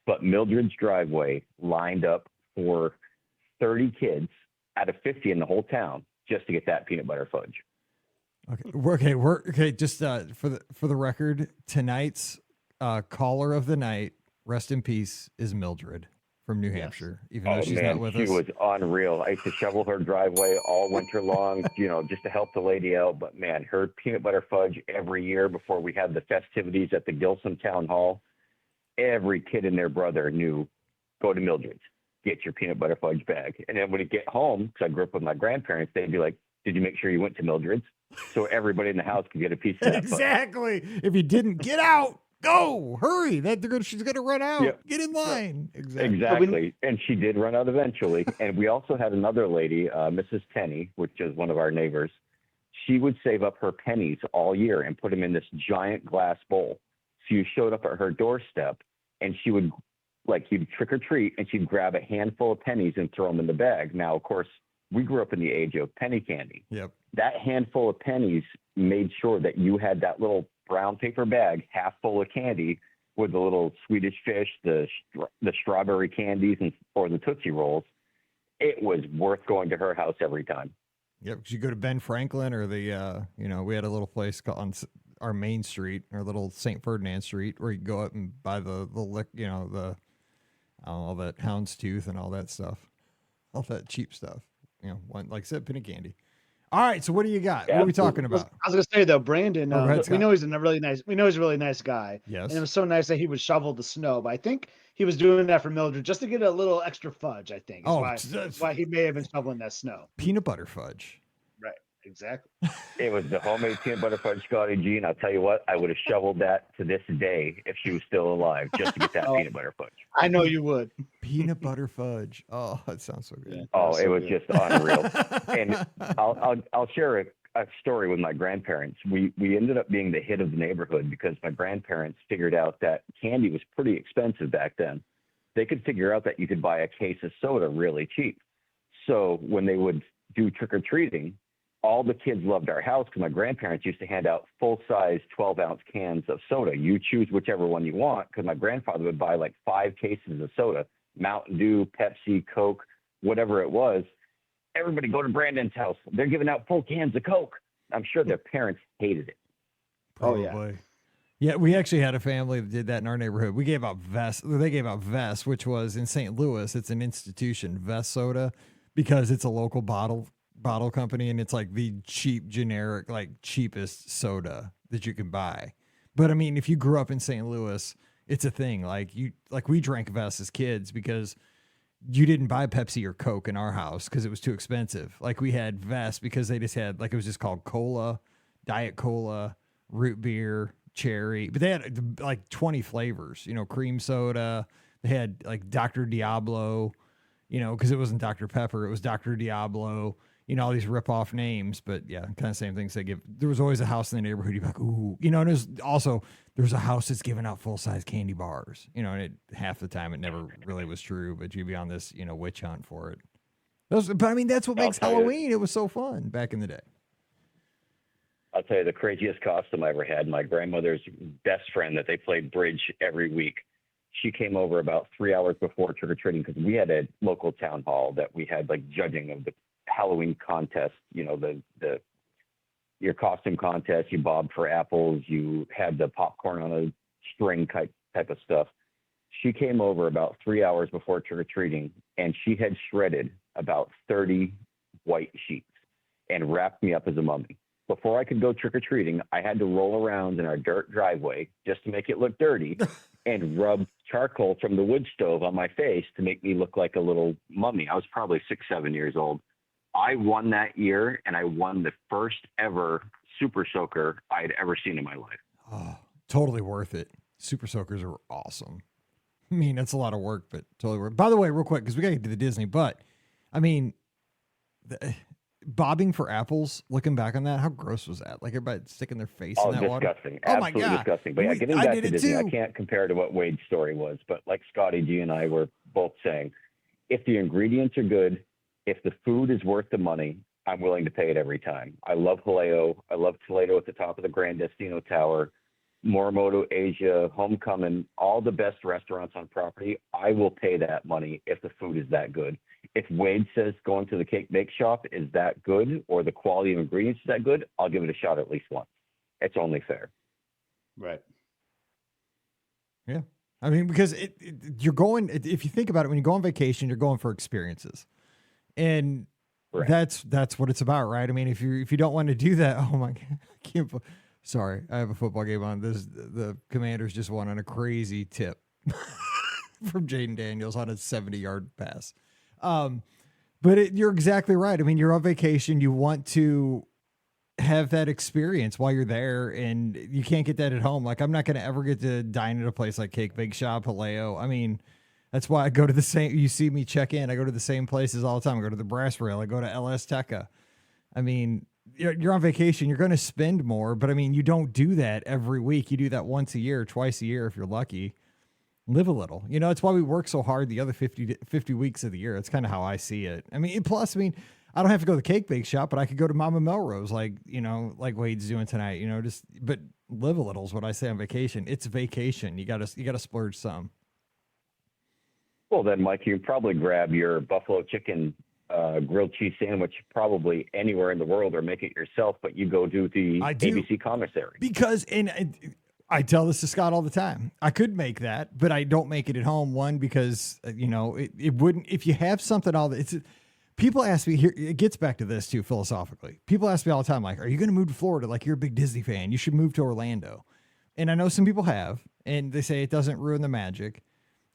But Mildred's driveway lined up for 30 kids out of 50 in the whole town just to get that peanut butter fudge. Okay. Just for the record, tonight's caller of the night, rest in peace, is Mildred from New Hampshire. Even though she's not with us, she was unreal. I used to shovel her driveway all winter long, just to help the lady out. But man, her peanut butter fudge every year before we had the festivities at the Gilsum Town Hall, every kid and their brother knew, go to Mildred's, get your peanut butter fudge bag. And then when you get home, because I grew up with my grandparents, they'd be like, did you make sure you went to Mildred's? So everybody in the house could get a piece of that exactly. Fudge. If you didn't, get out. Go, hurry. She's going to run out. Yep. Get in line. Exactly. And she did run out eventually. And we also had another lady, Mrs. Tenney, which is one of our neighbors. She would save up her pennies all year and put them in this giant glass bowl. So you showed up at her doorstep and she would, you'd trick or treat and she'd grab a handful of pennies and throw them in the bag. Now, of course, we grew up in the age of penny candy. Yep. That handful of pennies made sure that you had that little brown paper bag half full of candy with the little Swedish fish, the strawberry candies, or the Tootsie Rolls. It was worth going to her house every time. Yep, because you go to Ben Franklin or the, we had a little place on our main street, our little St. Ferdinand Street, where you go up and buy the all that houndstooth and all that stuff, all that cheap stuff. Like I said, penny candy. All right, so what do you got? What are we talking about? I was gonna say though, Brandon. We know he's a really nice guy. Yes. And it was so nice that he would shovel the snow. But I think he was doing that for Mildred just to get a little extra fudge. I think. That's why he may have been shoveling that snow. Peanut butter fudge. Right. Exactly. It was the homemade peanut butter fudge, Scotty G. And I'll tell you what, I would have shoveled that to this day if she was still alive, just to get that peanut butter fudge. I know you would. Peanut butter fudge. Oh, that sounds so good. Yeah, it was just unreal. And I'll share a story with my grandparents. We ended up being the hit of the neighborhood because my grandparents figured out that candy was pretty expensive back then. They could figure out that you could buy a case of soda really cheap. So when they would do trick-or-treating, all the kids loved our house because my grandparents used to hand out full-size 12-ounce cans of soda. You choose whichever one you want, because my grandfather would buy 5 cases of soda, Mountain Dew, Pepsi, Coke, whatever it was. Everybody go to Brandon's house. They're giving out full cans of Coke. I'm sure their parents hated it. Probably. Oh, yeah. Yeah, we actually had a family that did that in our neighborhood. We gave out Vest. They gave out Vest, which was in St. Louis. It's an institution, Vest Soda, because it's a local bottle company, and it's like the cheap, generic, like cheapest soda that you can buy. But I mean, if you grew up in St. Louis, it's a thing. Like we drank Vest as kids because you didn't buy Pepsi or Coke in our house because it was too expensive. Like we had Vest because they just had, like, it was just called cola, Diet Cola, root beer, cherry, but they had like 20 flavors, cream soda. They had like Dr. Diablo, because it wasn't Dr. Pepper, it was Dr. Diablo, all these rip-off names. But yeah, kind of same things they give. There was always a house in the neighborhood, you'd be like, ooh, and there's a house that's giving out full-size candy bars, and half the time it never really was true, but you'd be on this, witch hunt for it. But I mean, that's what makes Halloween. It was so fun back in the day. I'll tell you the craziest costume I ever had. My grandmother's best friend that they played bridge every week. She came over about 3 hours before trick-or-treating because we had a local town hall that we had like judging of the Halloween contest, your costume contest, you bobbed for apples, you had the popcorn on a string type of stuff. She came over about 3 hours before trick-or-treating, and she had shredded about 30 white sheets and wrapped me up as a mummy. Before I could go trick-or-treating, I had to roll around in our dirt driveway just to make it look dirty and rub charcoal from the wood stove on my face to make me look like a little mummy. I was probably 6-7 years old. I won that year, and I won the first ever Super Soaker I had ever seen in my life. Oh, totally worth it. Super Soakers are awesome. I mean, that's a lot of work, but totally worth it. By the way, real quick, because we got to get to the Disney, but I mean, bobbing for apples, looking back on that, how gross was that? Like everybody sticking their face in that water. Disgusting. Oh, my God. Disgusting. But yeah, getting back to Disney, I can't compare to what Wade's story was. But like Scotty G and I were both saying, if the ingredients are good, if the food is worth the money, I'm willing to pay it every time. I love Haleo. I love Toledo at the top of the Grand Destino Tower, Morimoto, Asia, Homecoming, all the best restaurants on property. I will pay that money if the food is that good. If Wade says going to the cake bake shop is that good or the quality of ingredients is that good, I'll give it a shot at least once. It's only fair. Right. Yeah. I mean, because you're going, if you think about it, when you go on vacation, you're going for experiences. And right. That's what it's about, right? I mean, if you don't want to do that, oh my God, sorry, I have a football game on. The Commanders just won on a crazy tip from Jaden Daniels on a 70-yard pass. But you're exactly right. I mean, you're on vacation. You want to have that experience while you're there, and you can't get that at home. Like, I'm not going to ever get to dine at a place like Cake Bake Shop, Haleo. I mean, that's why I go to the same, you see me check in, I go to the same places all the time. I go to the Brass Rail. I go to LS Teca. I mean, you're on vacation. You're going to spend more, but I mean, you don't do that every week. You do that once a year, twice a year if you're lucky. Live a little. It's why we work so hard the other 50 weeks of the year. It's kind of how I see it. I mean, plus, I don't have to go to the Cake Bake Shop, but I could go to Mama Melrose, like Wade's doing tonight, but live a little is what I say on vacation. It's vacation. You gotta splurge some. Well, then, Mike, you can probably grab your buffalo chicken grilled cheese sandwich probably anywhere in the world or make it yourself, but you go do the ABC commissary. Because, I tell this to Scott all the time. I could make that, but I don't make it at home. One, because, it wouldn't, if you have something, people ask me here, it gets back to this too, philosophically. People ask me all the time, like, are you going to move to Florida? Like, you're a big Disney fan. You should move to Orlando. And I know some people have, and they say it doesn't ruin the magic.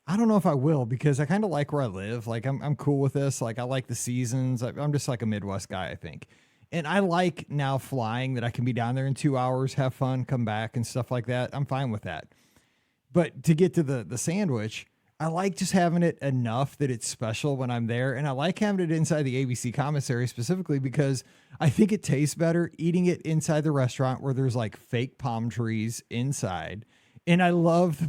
I don't know if I will, because I kind of like where I live. Like, I'm cool with this. Like, I like the seasons. I'm just like a Midwest guy, I think. And I like now flying, that I can be down there in 2 hours, have fun, come back and stuff like that. I'm fine with that. But to get to the sandwich, I like just having it enough that it's special when I'm there. And I like having it inside the ABC commissary specifically because I think it tastes better eating it inside the restaurant where there's like fake palm trees inside. And I love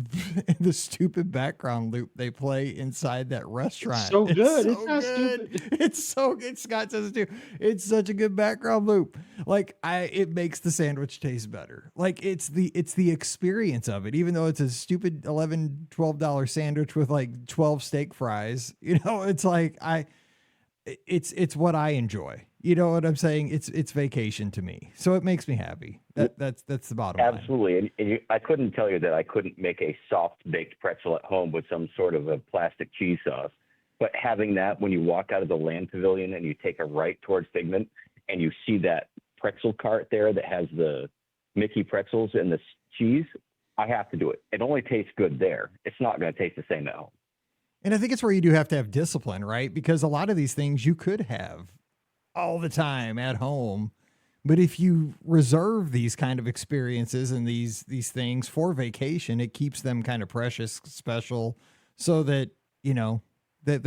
the stupid background loop they play inside that restaurant. It's so good. It's not stupid. It's so good. Scott says it too. It's such a good background loop. Like it makes the sandwich taste better. Like it's the experience of it, even though it's a stupid $11, $12 sandwich with like 12 steak fries. It's like it's what I enjoy. You know what I'm saying? It's vacation to me. So it makes me happy. That's the bottom line. Absolutely. And I couldn't tell you that I couldn't make a soft baked pretzel at home with some sort of a plastic cheese sauce. But having that when you walk out of the land pavilion and you take a right towards Figment and you see that pretzel cart there that has the Mickey pretzels and the cheese, I have to do it. It only tastes good there. It's not going to taste the same at home. And I think it's where you do have to have discipline, right? Because a lot of these things you could have all the time at home. But if you reserve these kind of experiences and these things for vacation, it keeps them kind of precious, special, so that, you know, that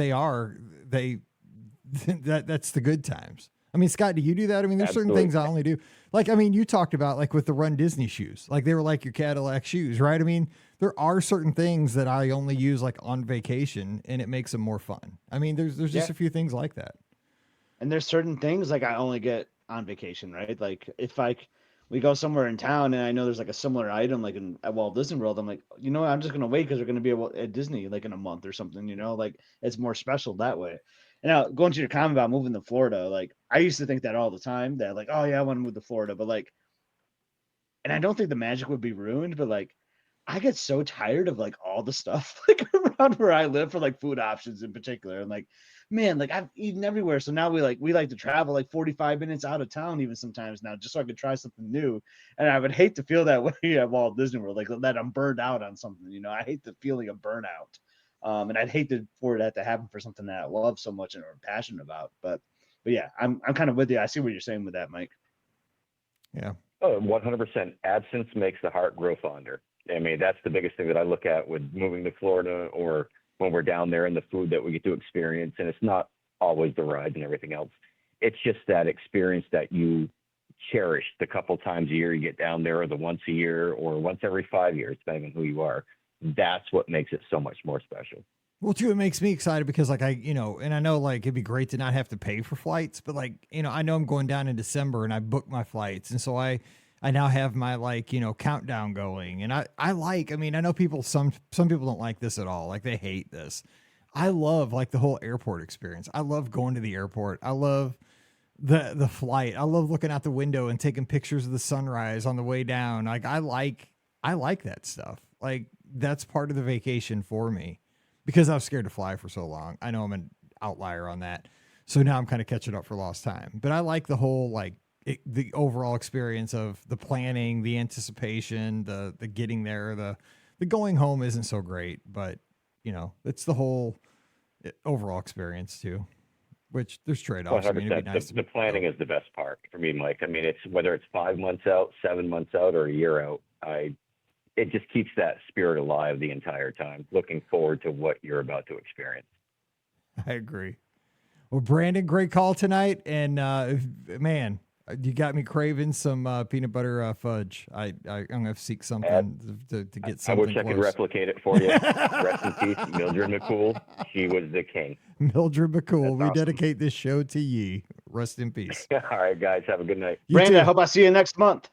that's the good times. I mean, Scott, do you do that? I mean, there's certain things I only do. Like, I mean, you talked about like with the Run Disney shoes, like they were like your Cadillac shoes, right? I mean, there are certain things that I only use like on vacation and it makes them more fun. I mean, there's just a few things like that. And there's certain things like I only get on vacation, right? Like if we go somewhere in town and I know there's like a similar item like at Walt Disney World, I'm like, you know what? I'm just gonna wait because we're gonna be at Disney like in a month or something, you know, like it's more special that way. And now going to your comment about moving to Florida, like I used to think that all the time that like, oh yeah, I want to move to Florida, but like, and I don't think the magic would be ruined, but like I get so tired of like all the stuff like around where I live for like food options in particular. And like, man, like I've eaten everywhere. So now we like to travel like 45 minutes out of town even sometimes now just so I could try something new. And I would hate to feel that way at Walt Disney World, like that I'm burned out on something, you know. I hate the feeling of burnout. And I'd hate for that to happen for something that I love so much and are passionate about. But yeah, I'm kind of with you. I see what you're saying with that, Mike. Yeah. Oh, 100%. Absence makes the heart grow fonder. I mean, that's the biggest thing that I look at with moving to Florida or when we're down there and the food that we get to experience. And it's not always the rides and everything else. It's just that experience that you cherish the couple times a year you get down there, or the once a year or once every 5 years, depending on who you are. That's what makes it so much more special. Well, too, it makes me excited because like and I know like it'd be great to not have to pay for flights, but like, you know, I know I'm going down in December and I booked my flights. And so I now have my like, you know, countdown going. And I mean, I know some people don't like this at all. Like they hate this. I love like the whole airport experience. I love going to the airport. I love the flight. I love looking out the window and taking pictures of the sunrise on the way down. Like I like that stuff. Like that's part of the vacation for me because I was scared to fly for so long. I know I'm an outlier on that. So now I'm kind of catching up for lost time, but I like the whole, like the overall experience of the planning, the anticipation, the getting there, the going home isn't so great, but you know, it's the whole overall experience too, which there's trade-offs. 100%. I mean, it'd be nice the planning is the best part for me, Mike. I mean, it's whether it's 5 months out, 7 months out, or a year out. It just keeps that spirit alive the entire time, looking forward to what you're about to experience. I agree. Well, Brandon, great call tonight. And man, you got me craving some peanut butter fudge. I'm going to seek something to get something. I wish I could replicate it for you. Rest in peace, Mildred McCool. She was the king. Mildred McCool, we awesome. dedicate this show to ye. Rest in peace. All right, guys. Have a good night. Brandon, I hope I see you next month.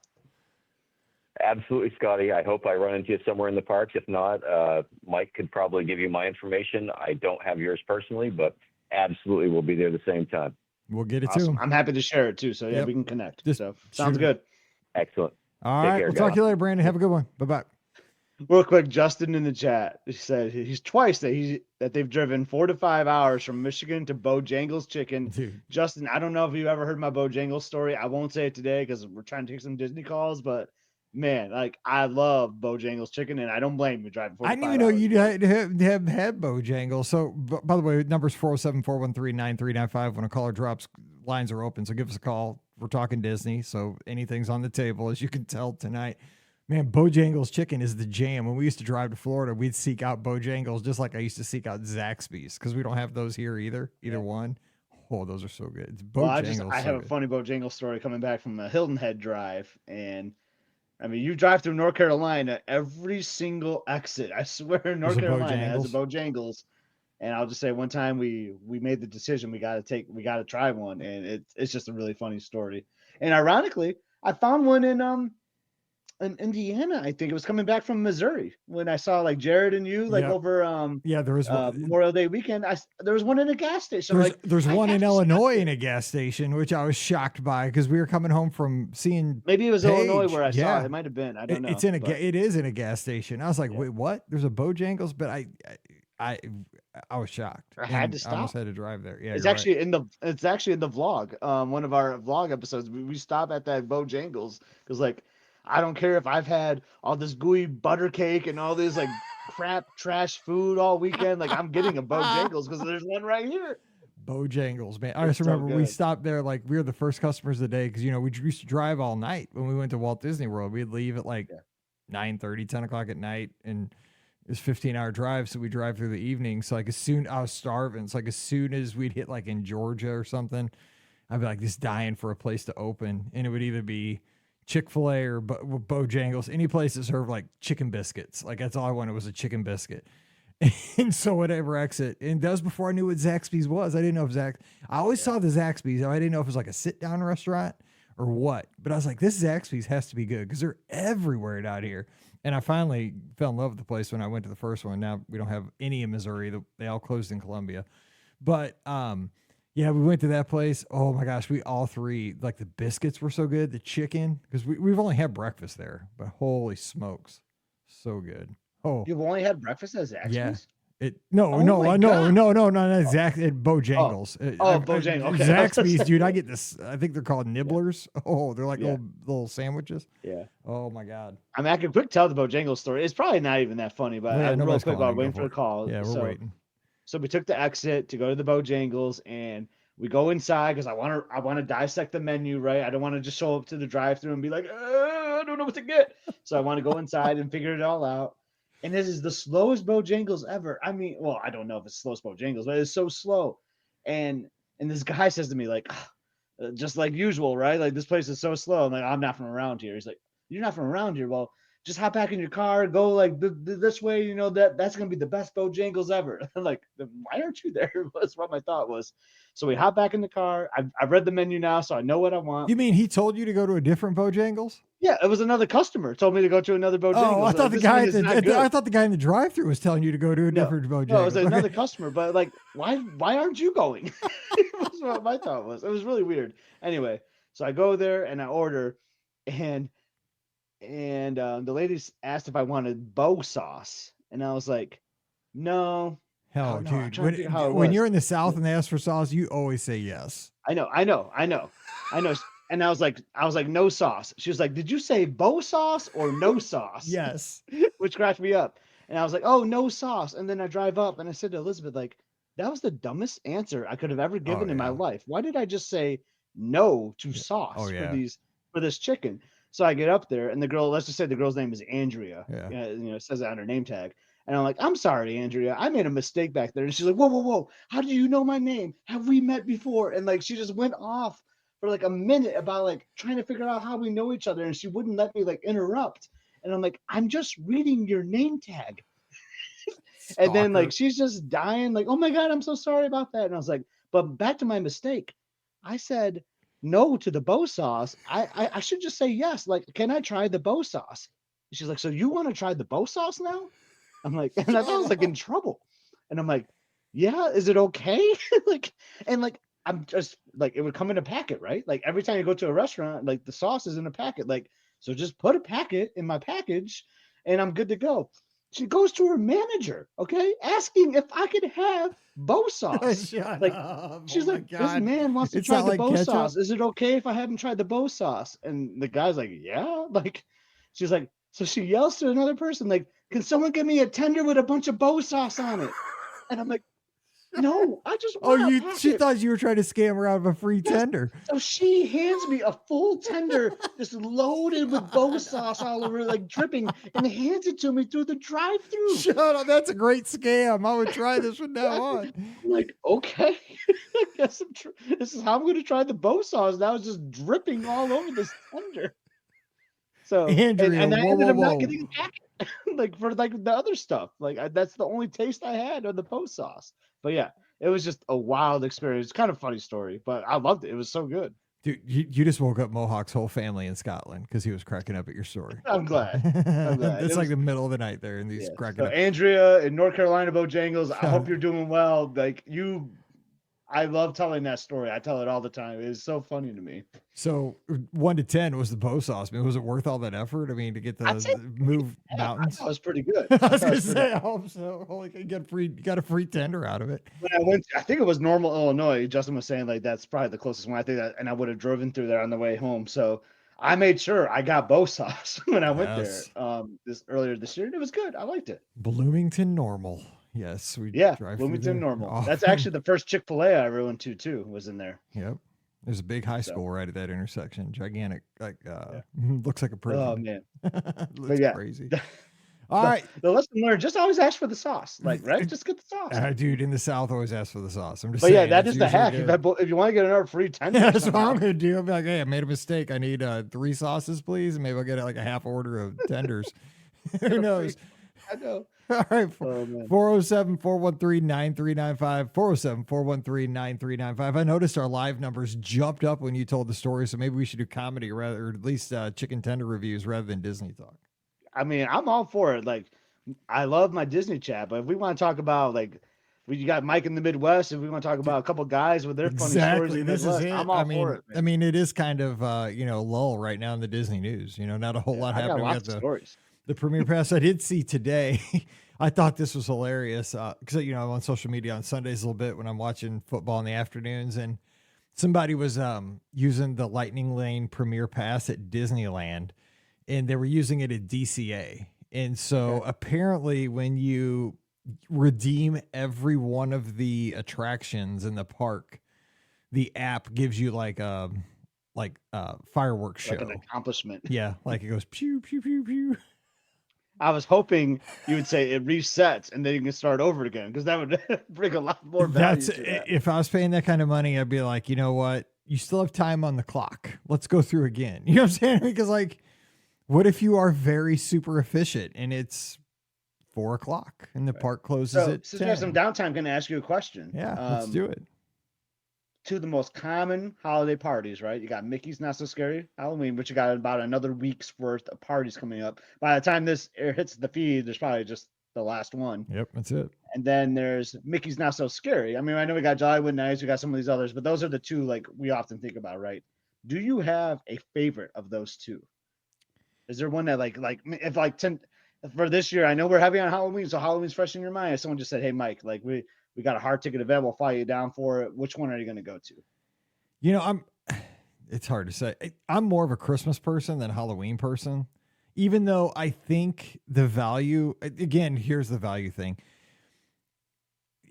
Absolutely, Scotty. I hope I run into you somewhere in the parks. If not, Mike could probably give you my information. I don't have yours personally, but absolutely we'll be there at the same time. We'll get it Awesome. too. I'm happy to share it too. So yeah, we can connect. So sounds good. Excellent. All right. We'll talk to you later, Brandon. Have a good one. Bye-bye. Real quick, Justin in the chat, he said he's twice that they've driven 4 to 5 hours from Michigan to Bojangles Chicken. Dude. Justin, I don't know if you ever heard my Bojangles story. I won't say it today because we're trying to take some Disney calls, but man, like I love Bojangles Chicken, and I don't blame you driving 4 to 5 I didn't even know you have had Bojangles. So, by the way, number's 407-413-9395. When a caller drops, lines are open. So give us a call. We're talking Disney, so anything's on the table, as you can tell tonight. Man, Bojangles Chicken is the jam. When we used to drive to Florida, we'd seek out Bojangles just like I used to seek out Zaxby's because we don't have those here either one. Oh, those are so good. It's Bojangles. Well, I have a funny Bojangles story coming back from a Hilton Head drive, and I mean, you drive through North Carolina, every single exit, I swear, North Carolina has a Bojangles. And I'll just say one time we made the decision we got to try one, and it's just a really funny story. And ironically, I found one in in Indiana. I think it was coming back from Missouri when I saw like Jared and you like Yeah. over Yeah, there was one. Memorial Day weekend. There was one in a gas station. There's I one have in to Illinois stop in a gas station, which I was shocked by because we were coming home from seeing. Maybe it was Illinois Paige. where I saw Yeah. it. It might have been. I don't know. It's in but it is in a gas station. I was like, Yeah. wait, what? There's a Bojangles, but I was shocked. I had And to I almost stop. had to drive there. Yeah, It's you're actually in the vlog. One of our vlog episodes. We stop at that Bojangles because like I don't care if I've had all this gooey butter cake and all this like crap trash food all weekend. Like I'm getting a Bojangles because there's one right here. Bojangles, man. I It's just so remember we good. stopped there. Like we were the first customers of the day because we used to drive all night when we went to Walt Disney World. We'd leave at like 9:30, 10 o'clock at night, and it's 15-hour drive. So we drive through the evening. So like I was starving. So like as soon as we'd hit like in Georgia or something, I'd be like just dying for a place to open, and it would either be Chick-fil-A or Bojangles, any place that served like chicken biscuits. Like that's all I wanted was a chicken biscuit. And so whatever exit, and that was before I knew what Zaxby's was. I didn't know if I always saw the Zaxby's. I didn't know if it was like a sit down restaurant or what, but I was like, this Zaxby's has to be good because they're everywhere out here. And I finally fell in love with the place when I went to the first one. Now we don't have any in Missouri. They all closed in Columbia, but yeah, we went to that place. Oh my gosh, we all three, like the biscuits were so good, the chicken, because we've only had breakfast there, but holy smokes, so good. Oh, You've only had breakfast at Zaxby's? yeah. Oh my God. No, not exactly at Bojangles. Bojangles. Okay. Zaxby's, dude. I get this. I think they're called nibblers. Oh, they're like Yeah. little sandwiches. Yeah. Oh my God. I mean, I could quick tell the Bojangles story. It's probably not even that funny, but Yeah, real nobody's quick calling while it. waiting Go for the for it. call. Yeah, we're waiting. So we took the exit to go to the Bojangles, and we go inside because I want to dissect the menu, right? I don't want to just show up to the drive-thru and be like, I don't know what to get. So I want to go inside and figure it all out. And this is the slowest Bojangles ever. I mean, well, I don't know if it's slowest Bojangles, but it's so slow. And this guy says to me like, just like usual, right? Like this place is so slow. I'm like, I'm not from around here. He's like, you're not from around here. Well, just hop back in your car, go like this way. You know that's gonna be the best Bojangles ever. I'm like, why aren't you there? Was what my thought was. So we hop back in the car. I've read the menu now, so I know what I want. You mean he told you to go to a different Bojangles? Yeah, it was another customer told me to go to another Bojangles. Oh, I thought This the guy one is not good. I thought the guy in the drive-thru was telling you to go to a different Bojangles. No, it was another customer, but like, why aren't you going? That's what my thought was. It was really weird. Anyway, so I go there and I order, and the lady asked if I wanted bow sauce, and I was like, no. Hell, Oh, no, I'm dude, trying to figure how it when was. you're in the South and they ask for sauce, you always say yes. I know. And I was like, no sauce. She was like, did you say bow sauce or no sauce? Yes. Which cracked me up. And I was like, oh, no sauce. And then I drive up and I said to Elizabeth, like, that was the dumbest answer I could have ever given in my life. Why did I just say no to sauce for this chicken? So I get up there and the girl, let's just say the girl's name is Andrea. Yeah. It says that on her name tag. And I'm like, I'm sorry, Andrea. I made a mistake back there. And she's like, whoa. How do you know my name? Have we met before? And like, she just went off for like a minute about like trying to figure out how we know each other. And she wouldn't let me like interrupt. And I'm like, I'm just reading your name tag. And then like, she's just dying. Like, oh my God, I'm so sorry about that. And I was like, but back to my mistake. I said no to the bow sauce. I should just say yes. Like, can I try the bow sauce? She's like, so you want to try the bow sauce now? I'm like, and I thought I was like in trouble. And I'm like, yeah, is it okay? I'm just like, it would come in a packet, right? Like every time you go to a restaurant, like the sauce is in a packet. Like, so just put a packet in my package and I'm good to go. She goes to her manager, okay, asking if I could have bow sauce. Shut like, up. she's Oh my like, God. this man wants to It's try not the like bow ketchup? sauce. Is it okay if I haven't tried the bow sauce? And the guy's like, yeah. Like, she's like, so she yells to another person, like, can someone give me a tender with a bunch of bow sauce on it? And I'm like, no, I just want she thought you were trying to scam her out of a free tender. So she hands me a full tender, just loaded with bow sauce all over, like dripping, and hands it to me through the drive-thru. Shut up! That's a great scam. I would try this from now on. I'm like, okay, I guess this is how I'm going to try the bow sauce. Now it's just dripping all over this tender. So Andrea, and I whoa, ended whoa, up not whoa. getting a packet, like for like the other stuff. Like that's the only taste I had of the bow sauce. But yeah, it was just a wild experience. Kind of funny story, but I loved it. It was so good. Dude, you just woke up Mohawk's whole family in Scotland because he was cracking up at your story. I'm glad. I'm glad. It's It like was- the middle of the night there, and he's Yeah. cracking So up. Andrea in North Carolina, Bojangles, I hope you're doing well. Like I love telling that story. I tell it all the time. It's so funny to me. So 1 to 10 was the bow sauce. I mean, was it worth all that effort? I mean, to get I'd say- the move mountains. That was pretty good. I was gonna say, I hope so. Holy, you got a free tender out of it. When I went, I think it was Normal, Illinois. Justin was saying like that's probably the closest one. I think that, and I would have driven through there on the way home. So I made sure I got bow sauce when I went Yes. there. Earlier this year, and it was good. I liked it. Bloomington Normal. Yes, we Yeah, drive through Bloomington there. Normal. Oh. That's actually the first Chick-fil-A I ever went to too. Was in there. Yep. There's a big high So- school right at that intersection. Gigantic, like looks like a prison. Oh man, Looks yeah. crazy. All right. the lesson learned: just always ask for the sauce. Like, right? Just get the sauce. Dude, in the South, always ask for the sauce. I'm just But yeah, saying, that that's is the usually hack. good. If you want to get another free tender, Yeah, that's what somehow, I'm gonna do. I'm like, hey, I made a mistake. I need 3 sauces, please, and maybe I'll get like a half order of tenders. Who knows? I know. All right. Oh, man. 407-413-9395. 407-413-9395. I noticed our live numbers jumped up when you told the story, so maybe we should do comedy rather, or at least chicken tender reviews rather than Disney talk. I mean, I'm all for it. Like, I love my Disney chat, but if we want to talk about like, you got Mike in the Midwest, if we want to talk about a couple guys with their funny stories in the This is Midwest, it. I'm all for it. I mean, it is kind of lull right now in the Disney news. Not a whole lot I got happening. We lots got of stories. the premiere pass. I did see today. I thought this was hilarious because I'm on social media on Sundays a little bit when I'm watching football in the afternoons, and somebody was using the Lightning Lane premiere pass at Disneyland, and they were using it at DCA. And so apparently, when you redeem every one of the attractions in the park, the app gives you like a fireworks show, Like an accomplishment. Yeah, like it goes pew pew pew pew. I was hoping you would say it resets and then you can start over again because that would bring a lot more value. That's to that. if I was paying that kind of money, I'd be like, you know what? You still have time on the clock. Let's go through again. You know what I'm saying? Because like, what if you are very super efficient and it's 4:00 and the park closes So, at since we have some 10? downtime, I'm going to ask you a question. Yeah, let's do it. Two of the most common holiday parties, right? You got Mickey's Not So Scary Halloween, but you got about another week's worth of parties coming up. By the time this air hits the feed, there's probably just the last one. Yep, that's it. And then there's Mickey's Not So Scary. I mean, I know we got Jollywood Nights, we got some of these others, but those are the two like we often think about, right? Do you have a favorite of those two? Is there one that like if like 10 for this year? I know we're heavy on Halloween, so Halloween's fresh in your mind. If someone just said, "Hey, Mike, like we got a hard ticket event, we'll fly you down for it." Which one are you going to go to? It's hard to say. I'm more of a Christmas person than a Halloween person, even though I think the value, again, here's the value thing.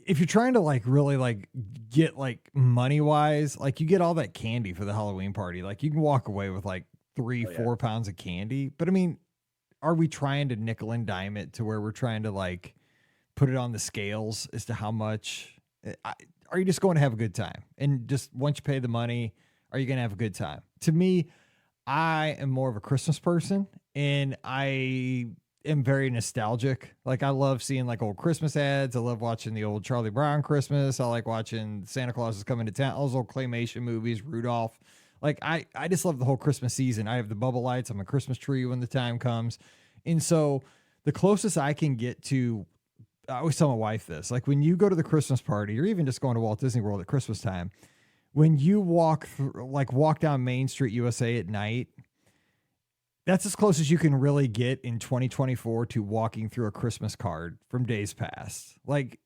If you're trying to like really like get like money wise, like you get all that candy for the Halloween party. Like you can walk away with like 4 pounds of candy. But I mean, are we trying to nickel and dime it to where we're trying to like put it on the scales as to how much? Are you just going to have a good time? And just once you pay the money, are you going to have a good time? To me, I am more of a Christmas person, and I am very nostalgic. Like I love seeing like old Christmas ads. I love watching the old Charlie Brown Christmas. I like watching Santa Claus is Coming to Town. All those old claymation movies, Rudolph. Like I just love the whole Christmas season. I have the bubble lights. I'm a Christmas tree when the time comes. And so the closest I can get to, I always tell my wife this, like when you go to the Christmas party or even just going to Walt Disney World at Christmas time, when you walk down Main Street USA at night, that's as close as you can really get in 2024 to walking through a Christmas card from days past. Like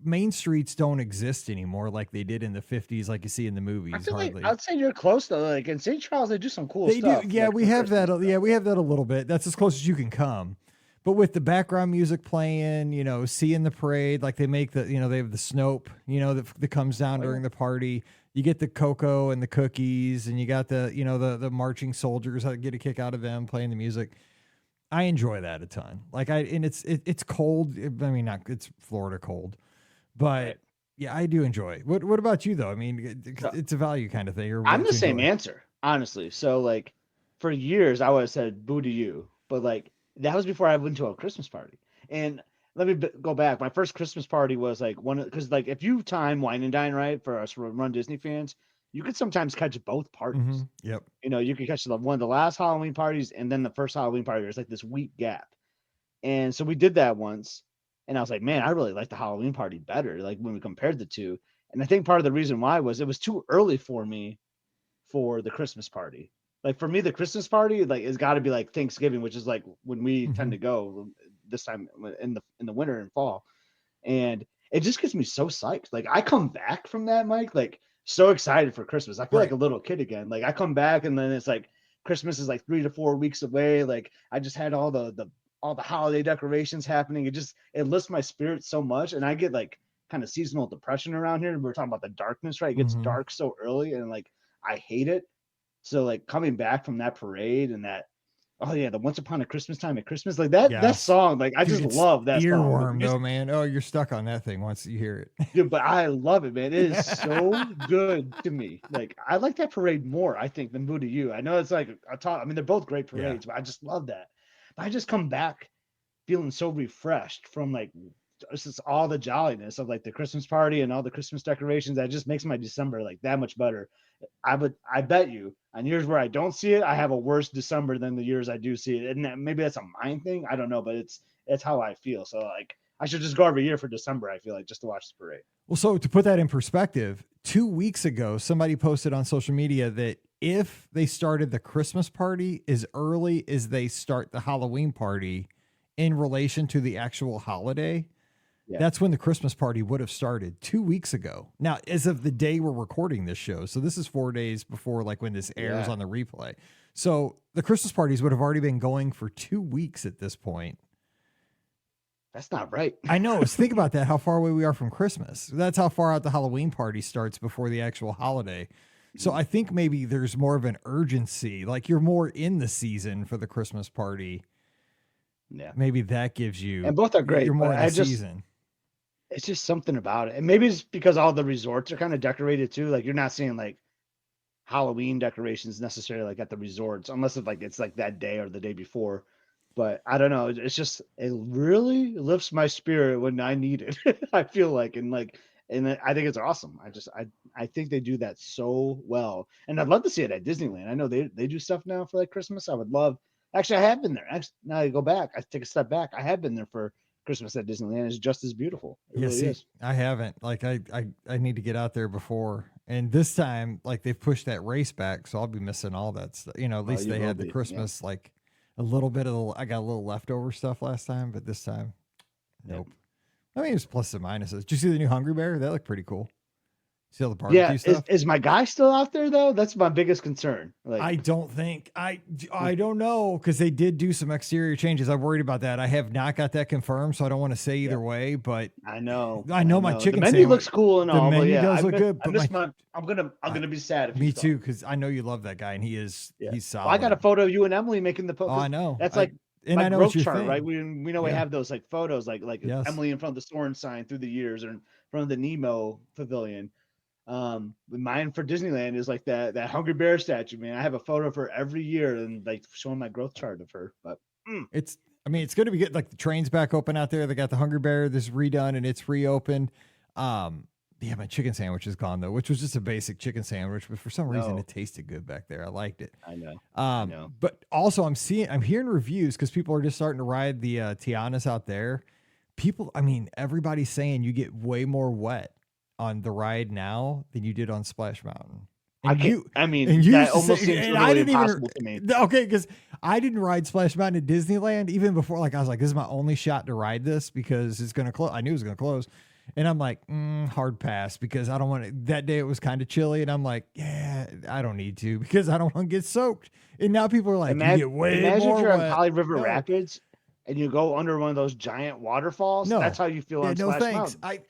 main streets don't exist anymore like they did in the 50s, like you see in the movies. I feel hardly. like I'd say you're close though. Like in St. Charles, they do some cool They stuff. do. Yeah, like, we for have that. Christmas Yeah, stuff. we have that a little bit. That's as close as you can come. But with the background music playing, seeing the parade, like they make they have the Snope, that comes down during the party. You get the cocoa and the cookies, and you got the marching soldiers. I get a kick out of them playing the music. I enjoy that a ton. It's cold. I mean, it's Florida cold, but yeah, I do enjoy it. What about you though? I mean, it's a value kind of thing. Or I'm what the you same enjoy? answer, honestly. So like for years I would have said boo to you, but like that was before I went to a Christmas party. And let me go back. My first Christmas party was like because like if you time Wine and Dine right for us Run Disney fans, you could sometimes catch both parties. Yep. You know, you could catch one of the last Halloween parties and then the first Halloween party. There's like this week gap. And so we did that once. And I was like, man, I really like the Halloween party better, like when we compared the two. And I think part of the reason why was it was too early for me for the Christmas party. Like for me, the Christmas party, like it's got to be like Thanksgiving, which is like when we tend to go this time in the winter and fall. And it just gets me so psyched. Like I come back from that, Mike, like so excited for Christmas. I feel like a little kid again. Like I come back and then it's like Christmas is like 3 to 4 weeks away. Like I just had all the holiday decorations happening. It lifts my spirit so much. And I get like kind of seasonal depression around here. We're talking about the darkness, right? It gets dark so early and like I hate it. So like coming back from that parade and that, oh yeah, the Once Upon a Christmas Time at Christmas, like that song, like I just love that earworm though, man. Oh, you're stuck on that thing once you hear it. Dude, but I love it, man. It is so good to me. Like I like that parade more, I think, than Boo to You. I know it's like I mean, they're both great parades, but I just love that. But I just come back feeling so refreshed from like just all the jolliness of like the Christmas party and all the Christmas decorations. That just makes my December like that much better. I bet you on years where I don't see it, I have a worse December than the years I do see it. And maybe that's a mind thing. I don't know, but it's how I feel. So like I should just go every year for December, I feel like, just to watch the parade. Well, so to put that in perspective, 2 weeks ago, somebody posted on social media that if they started the Christmas party as early as they start the Halloween party in relation to the actual holiday, that's when the Christmas party would have started 2 weeks ago. Now, as of the day we're recording this show, so this is 4 days before like when this airs on the replay. So the Christmas parties would have already been going for 2 weeks at this point. That's not right. I know. Think about that, how far away we are from Christmas. That's how far out the Halloween party starts before the actual holiday. So I think maybe there's more of an urgency, like you're more in the season for the Christmas party. Yeah. Maybe that gives you, and both are great. You're more in the season. It's just something about it. And maybe it's because all the resorts are kind of decorated too. Like you're not seeing like Halloween decorations necessarily like at the resorts, unless it's like that day or the day before. But I don't know. It's just, it really lifts my spirit when I need it. I feel like, and I think it's awesome. I think they do that so well. And I'd love to see it at Disneyland. I know they do stuff now for like Christmas. I would love, actually, I have been there. Actually, now I go back, I take a step back. I have been there for Christmas at Disneyland. It's just as beautiful. It really is. I haven't. Like I need to get out there before. And this time, like they've pushed that race back, so I'll be missing all that stuff. You know, at least they had the Christmas like a little bit of I got a little leftover stuff last time, but this time, nope. I mean, it's pluses and minuses. Did you see the new Hungry Bear? That looked pretty cool. See all the barbecue stuff? Is my guy still out there though? That's my biggest concern. Like, I don't think I don't know, because they did do some exterior changes. I'm worried about that. I have not got that confirmed, so I don't want to say either way. But I know my chicken the menu sandwich looks cool and all. The menu but does look good. But I'm gonna be sad. If me too, because I know you love that guy and he's solid. Well, I got a photo of you and Emily making the post. Oh, I know. That's like. And I know growth what you're chart, saying. right? We know we have those like photos, like Emily in front of the Soarin' sign through the years, or in front of the Nemo pavilion. Mine for Disneyland is like that Hungry Bear statue, man. I have a photo of her every year and like showing my growth chart of her. But it's going to be good. Like the train's back open out there. They got the Hungry Bear this redone and it's reopened. My chicken sandwich is gone though, which was just a basic chicken sandwich, but for some reason it tasted good back there. I liked it. I know. But also I'm hearing reviews because people are just starting to ride the Tianas out there. Everybody's saying you get way more wet on the ride now than you did on Splash Mountain. That almost seems really impossible to me. Okay, because I didn't ride Splash Mountain at Disneyland even before. Like I was like, this is my only shot to ride this because it's going to close. I knew it was going to close. And I'm like, hard pass, because I don't want it. That day it was kind of chilly, and I'm like, yeah, I don't need to, because I don't want to get soaked. And now people are like, imagine you get way imagine more if you're wet. on Holly River Rapids and you go under one of those giant waterfalls. No. That's how you feel on Splash thanks. Mountain.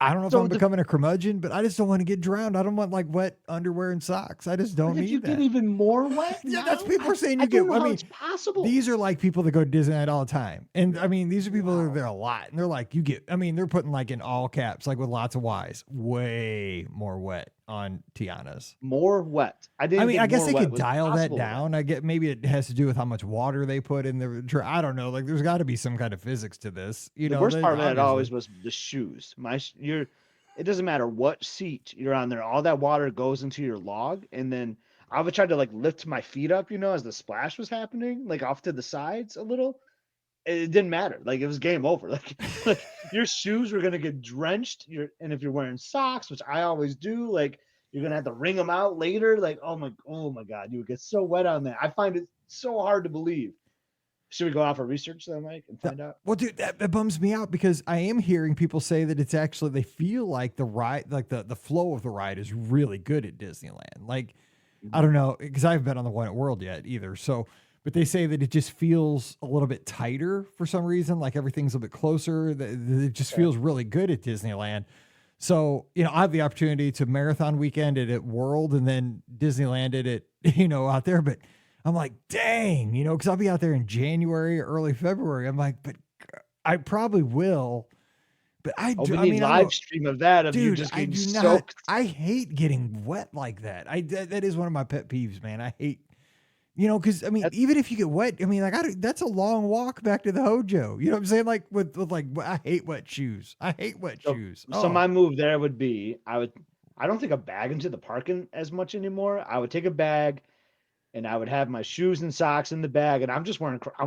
I don't know if I'm becoming a curmudgeon, but I just don't want to get drowned. I don't want like wet underwear and socks. I just don't need that. You get even more wet. Yeah, that's people are saying you get. It's possible. These are like people that go to Disneyland all the time, and these are people that are there a lot, and they're like, you get. They're putting like in all caps, like with lots of Y's, way more wet on Tiana's. More wet. I guess they could dial that down. I get maybe it has to do with how much water they put in the. I don't know. Like there's got to be some kind of physics to this. The worst part of that always was the shoes. it doesn't matter what seat you're on there, all that water goes into your log. And then I would try to like lift my feet up, as the splash was happening, like off to the sides a little. It didn't matter. Like it was game over. Like your shoes were gonna get drenched. And if you're wearing socks, which I always do, like you're gonna have to wring them out later. Like, oh my God, you would get so wet on that. I find it so hard to believe. Should we go off our research then, Mike, and find out? Well, dude, that bums me out because I am hearing people say that it's actually, they feel like the ride, like the flow of the ride is really good at Disneyland. Like, I don't know, because I haven't been on the one at World yet either. So, but they say that it just feels a little bit tighter for some reason. Like everything's a bit closer. It just feels really good at Disneyland. So, I have the opportunity to marathon weekend it at World and then Disneyland it, out there. But I'm like, dang, because I'll be out there in January, early February. I'm like, but I probably will. But I do. We need live stream of that. Of you just getting soaked. I hate getting wet like that. That is one of my pet peeves, man. I hate, because even if you get wet, that's a long walk back to the Hojo. You know what I'm saying? Like with like, I hate wet shoes. I hate wet shoes. So my move there would be, I don't take a bag into the parking as much anymore. I would take a bag. And I would have my shoes and socks in the bag, and I'm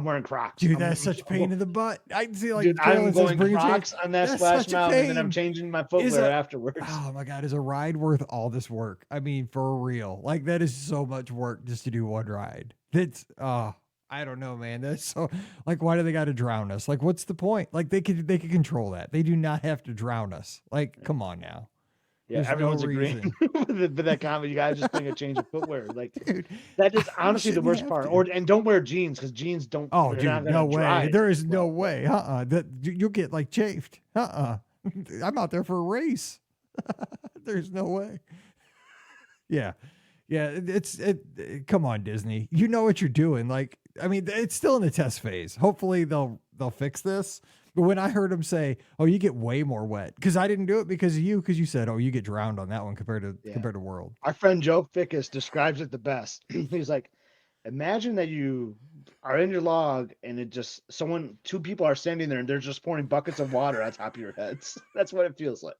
wearing Crocs. Dude, that's such a pain in the butt. I can see like, dude, I'm going Crocs on that Splash Mountain, and then I'm changing my footwear afterwards. Oh my God, is a ride worth all this work? I mean, for real, like that is so much work just to do one ride. That's I don't know, man. That's so like, why do they got to drown us? Like, what's the point? Like they could control that. They do not have to drown us. Like, come on now. Yeah, everyone's agreeing with that comment. You guys just bring a change of footwear. Like, dude, that is honestly the worst part. And don't wear jeans because jeans don't. Oh, dude, no way. Dry. There is no way. That you'll get like chafed. I'm out there for a race. There's no way. Yeah. Come on, Disney. You know what you're doing. Like, it's still in the test phase. Hopefully they'll fix this. But when I heard him say, "Oh, you get way more wet," because I didn't do it because of you, because you said, "Oh, you get drowned on that one compared to World." Our friend Joe Fickus describes it the best. He's like, "Imagine that you are in your log and two people are standing there and they're just pouring buckets of water on top of your heads. That's what it feels like."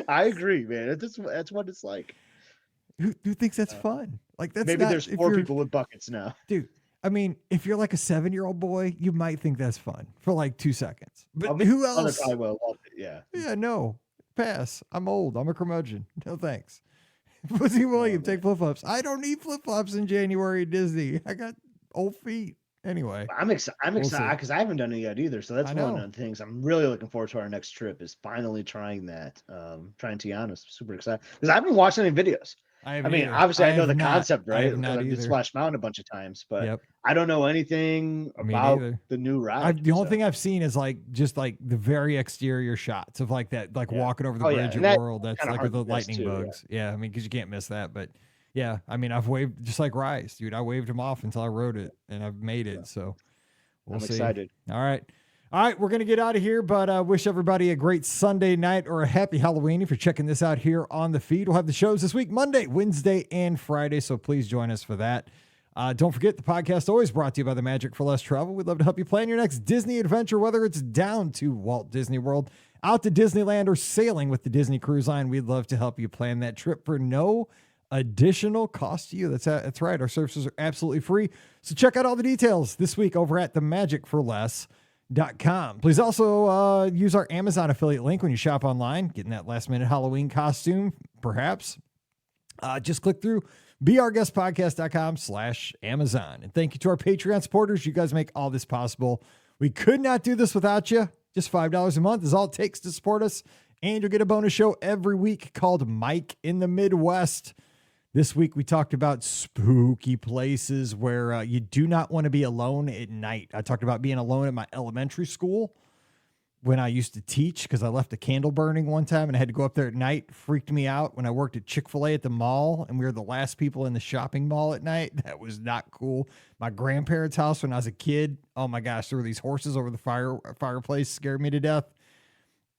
I agree, man. That's what it's like. Who thinks that's fun? Like that's maybe there's 4 people with buckets now, dude. If you're like a 7-year-old boy, you might think that's fun for like 2 seconds. But who else? I will love it. Yeah. Yeah, no. Pass. I'm old. I'm a curmudgeon. No thanks. Pussy William, take flip-flops. I don't need flip-flops in January at Disney. I got old feet. Anyway. I'm excited because I haven't done it yet either. So that's one of the things I'm really looking forward to our next trip is finally trying that. Trying Tiana. Super excited. Because I haven't watched any videos. Obviously I know the concept, right? I've been Splash Mountain a bunch of times, but I don't know anything about the new ride. The only thing I've seen is like just like the very exterior shots of like that, like walking over the bridge at World. That's like with the lightning bugs. Yeah, because you can't miss that. But yeah, I've waved just like Rise, dude. I waved him off until I rode it, and I've made it. So I'm excited. All right, we're going to get out of here, but wish everybody a great Sunday night or a happy Halloween if you're checking this out here on the feed. We'll have the shows this week, Monday, Wednesday, and Friday, so please join us for that. Don't forget, the podcast always brought to you by the Magic for Less Travel. We'd love to help you plan your next Disney adventure, whether it's down to Walt Disney World, out to Disneyland, or sailing with the Disney Cruise Line. We'd love to help you plan that trip for no additional cost to you. That's right. Our services are absolutely free. So check out all the details this week over at themagicforless.com. Please also use our Amazon affiliate link when you shop online, getting that last minute Halloween costume, perhaps. Just click through beourguestpodcast.com/Amazon. And thank you to our Patreon supporters. You guys make all this possible. We could not do this without you. Just $5 a month is all it takes to support us. And you'll get a bonus show every week called Mike in the Midwest. This week, we talked about spooky places where you do not want to be alone at night. I talked about being alone at my elementary school when I used to teach because I left a candle burning one time and I had to go up there at night. Freaked me out when I worked at Chick-fil-A at the mall and we were the last people in the shopping mall at night. That was not cool. My grandparents' house when I was a kid, oh my gosh, there were these horses over the fireplace, scared me to death.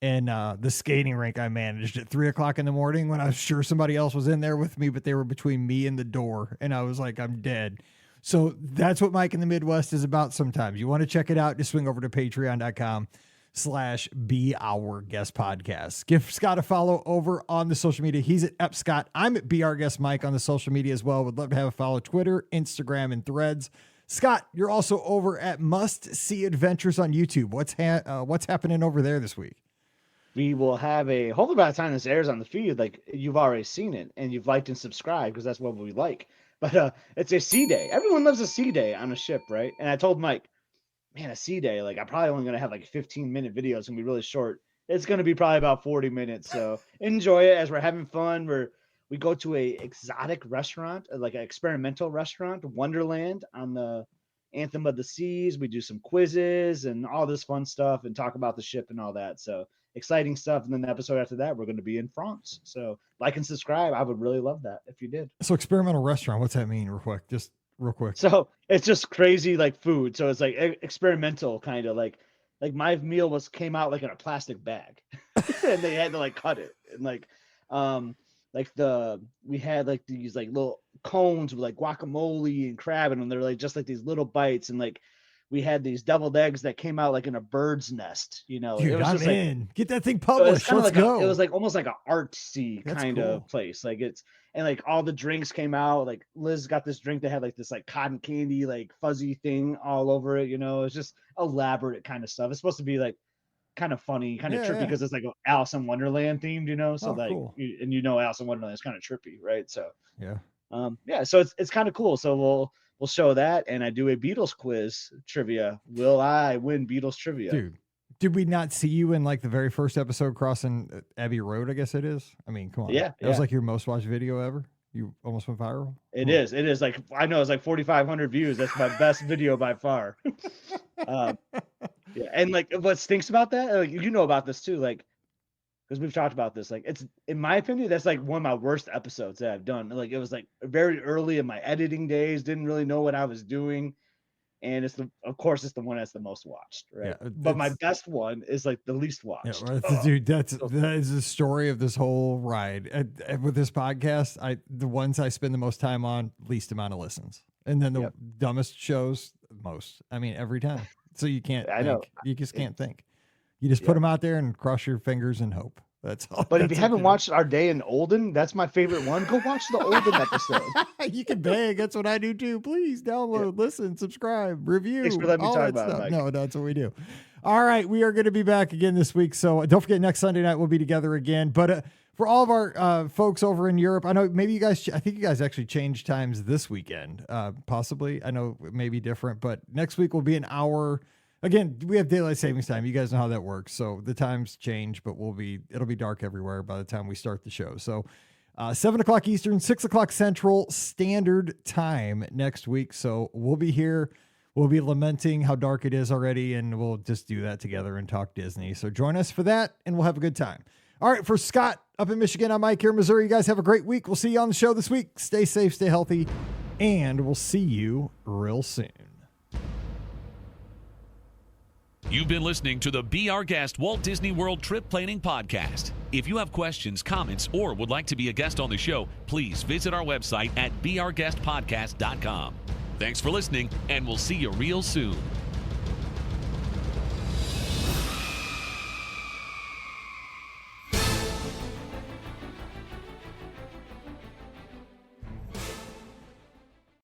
And the skating rink I managed at 3:00 in the morning when I was sure somebody else was in there with me, but they were between me and the door. And I was like, I'm dead. So that's what Mike in the Midwest is about sometimes. You want to check it out, just swing over to patreon.com YouTube.com/Be Our Guest Podcast. Give Scott a follow over on the social media. He's at epscott. I'm at Be Our Guest Mike on the social media as well. Would love to have a follow Twitter, Instagram, and Threads. Scott, you're also over at Must See Adventures on YouTube. What's happening over there this week? We will have hopefully by the time this airs on the feed, like you've already seen it and you've liked and subscribed because that's what we like. But it's a sea day. Everyone loves a sea day on a ship, right? And I told Mike, man, a sea day, like I'm probably only going to have like 15-minute videos. It's going to be really short. It's going to be probably about 40 minutes. So enjoy it as we're having fun. We go to a exotic restaurant, like an experimental restaurant, Wonderland, on the Anthem of the Seas. We do some quizzes and all this fun stuff and talk about the ship and all that. So exciting stuff. And then the episode after that, we're going to be in France. So like and subscribe. I would really love that if you did. So experimental restaurant, what's that mean real quick? So it's just crazy like food. So it's like experimental kind of like my meal came out like in a plastic bag and they had to like cut it. And we had like these like little cones with like guacamole and crab in them. They're like just like these little bites, and like we had these deviled eggs that came out like in a bird's nest. You know, dude, it was I'm just in. Like, get that thing published. Let's go. It was like almost like an artsy That's kind cool. of place. Like and like all the drinks came out. Like Liz got this drink that had like this like cotton candy like fuzzy thing all over it. You know, it's just elaborate kind of stuff. It's supposed to be like kind of funny, kind of trippy because it's like Alice in Wonderland themed, you know. So cool. Alice in Wonderland is kind of trippy, right? So so it's kind of cool. So we'll show that, and I do a Beatles quiz trivia. Will I win Beatles trivia? Dude, did we not see you in like the very first episode crossing Abbey Road? I guess it is. I mean, come on. That was like your most watched video ever. You almost went viral. It is. Like, I know it's like 4,500 views. That's my best video by far. And like what stinks about that, like you know about this too, like because we've talked about this, like it's in my opinion that's like one of my worst episodes that I've done. Like it was like very early in my editing days, didn't really know what I was doing, and it's the one that's the most watched, right? But my best one is like the least watched. Dude, that is the story of this whole ride. With this podcast, the ones I spend the most time on, least amount of listens, and then the dumbest shows most. I mean, every time. So you can't think. You just can't think. You just put them out there and cross your fingers and hope. That's all. But if you haven't watched Our Day in Olden, that's my favorite one. Go watch the Olden episode. You can beg. That's what I do too. Please download, listen, subscribe, review. Thanks for letting me talk about it, Mike. No, that's what we do. All right. We are going to be back again this week. So don't forget, next Sunday night we'll be together again. But for all of our folks over in Europe, I know maybe I think you guys actually changed times this weekend, possibly. I know it may be different, but next week will be an hour. Again, we have daylight savings time. You guys know how that works. So the times change, but it'll be dark everywhere by the time we start the show. So 7 o'clock Eastern, 6 o'clock Central Standard Time next week. So we'll be here. We'll be lamenting how dark it is already, and we'll just do that together and talk Disney. So join us for that, and we'll have a good time. All right, for Scott up in Michigan, I'm Mike here in Missouri. You guys have a great week. We'll see you on the show this week. Stay safe, stay healthy, and we'll see you real soon. You've been listening to the Be Our Guest Walt Disney World Trip Planning Podcast. If you have questions, comments, or would like to be a guest on the show, please visit our website at beourguestpodcast.com. Thanks for listening, and we'll see you real soon.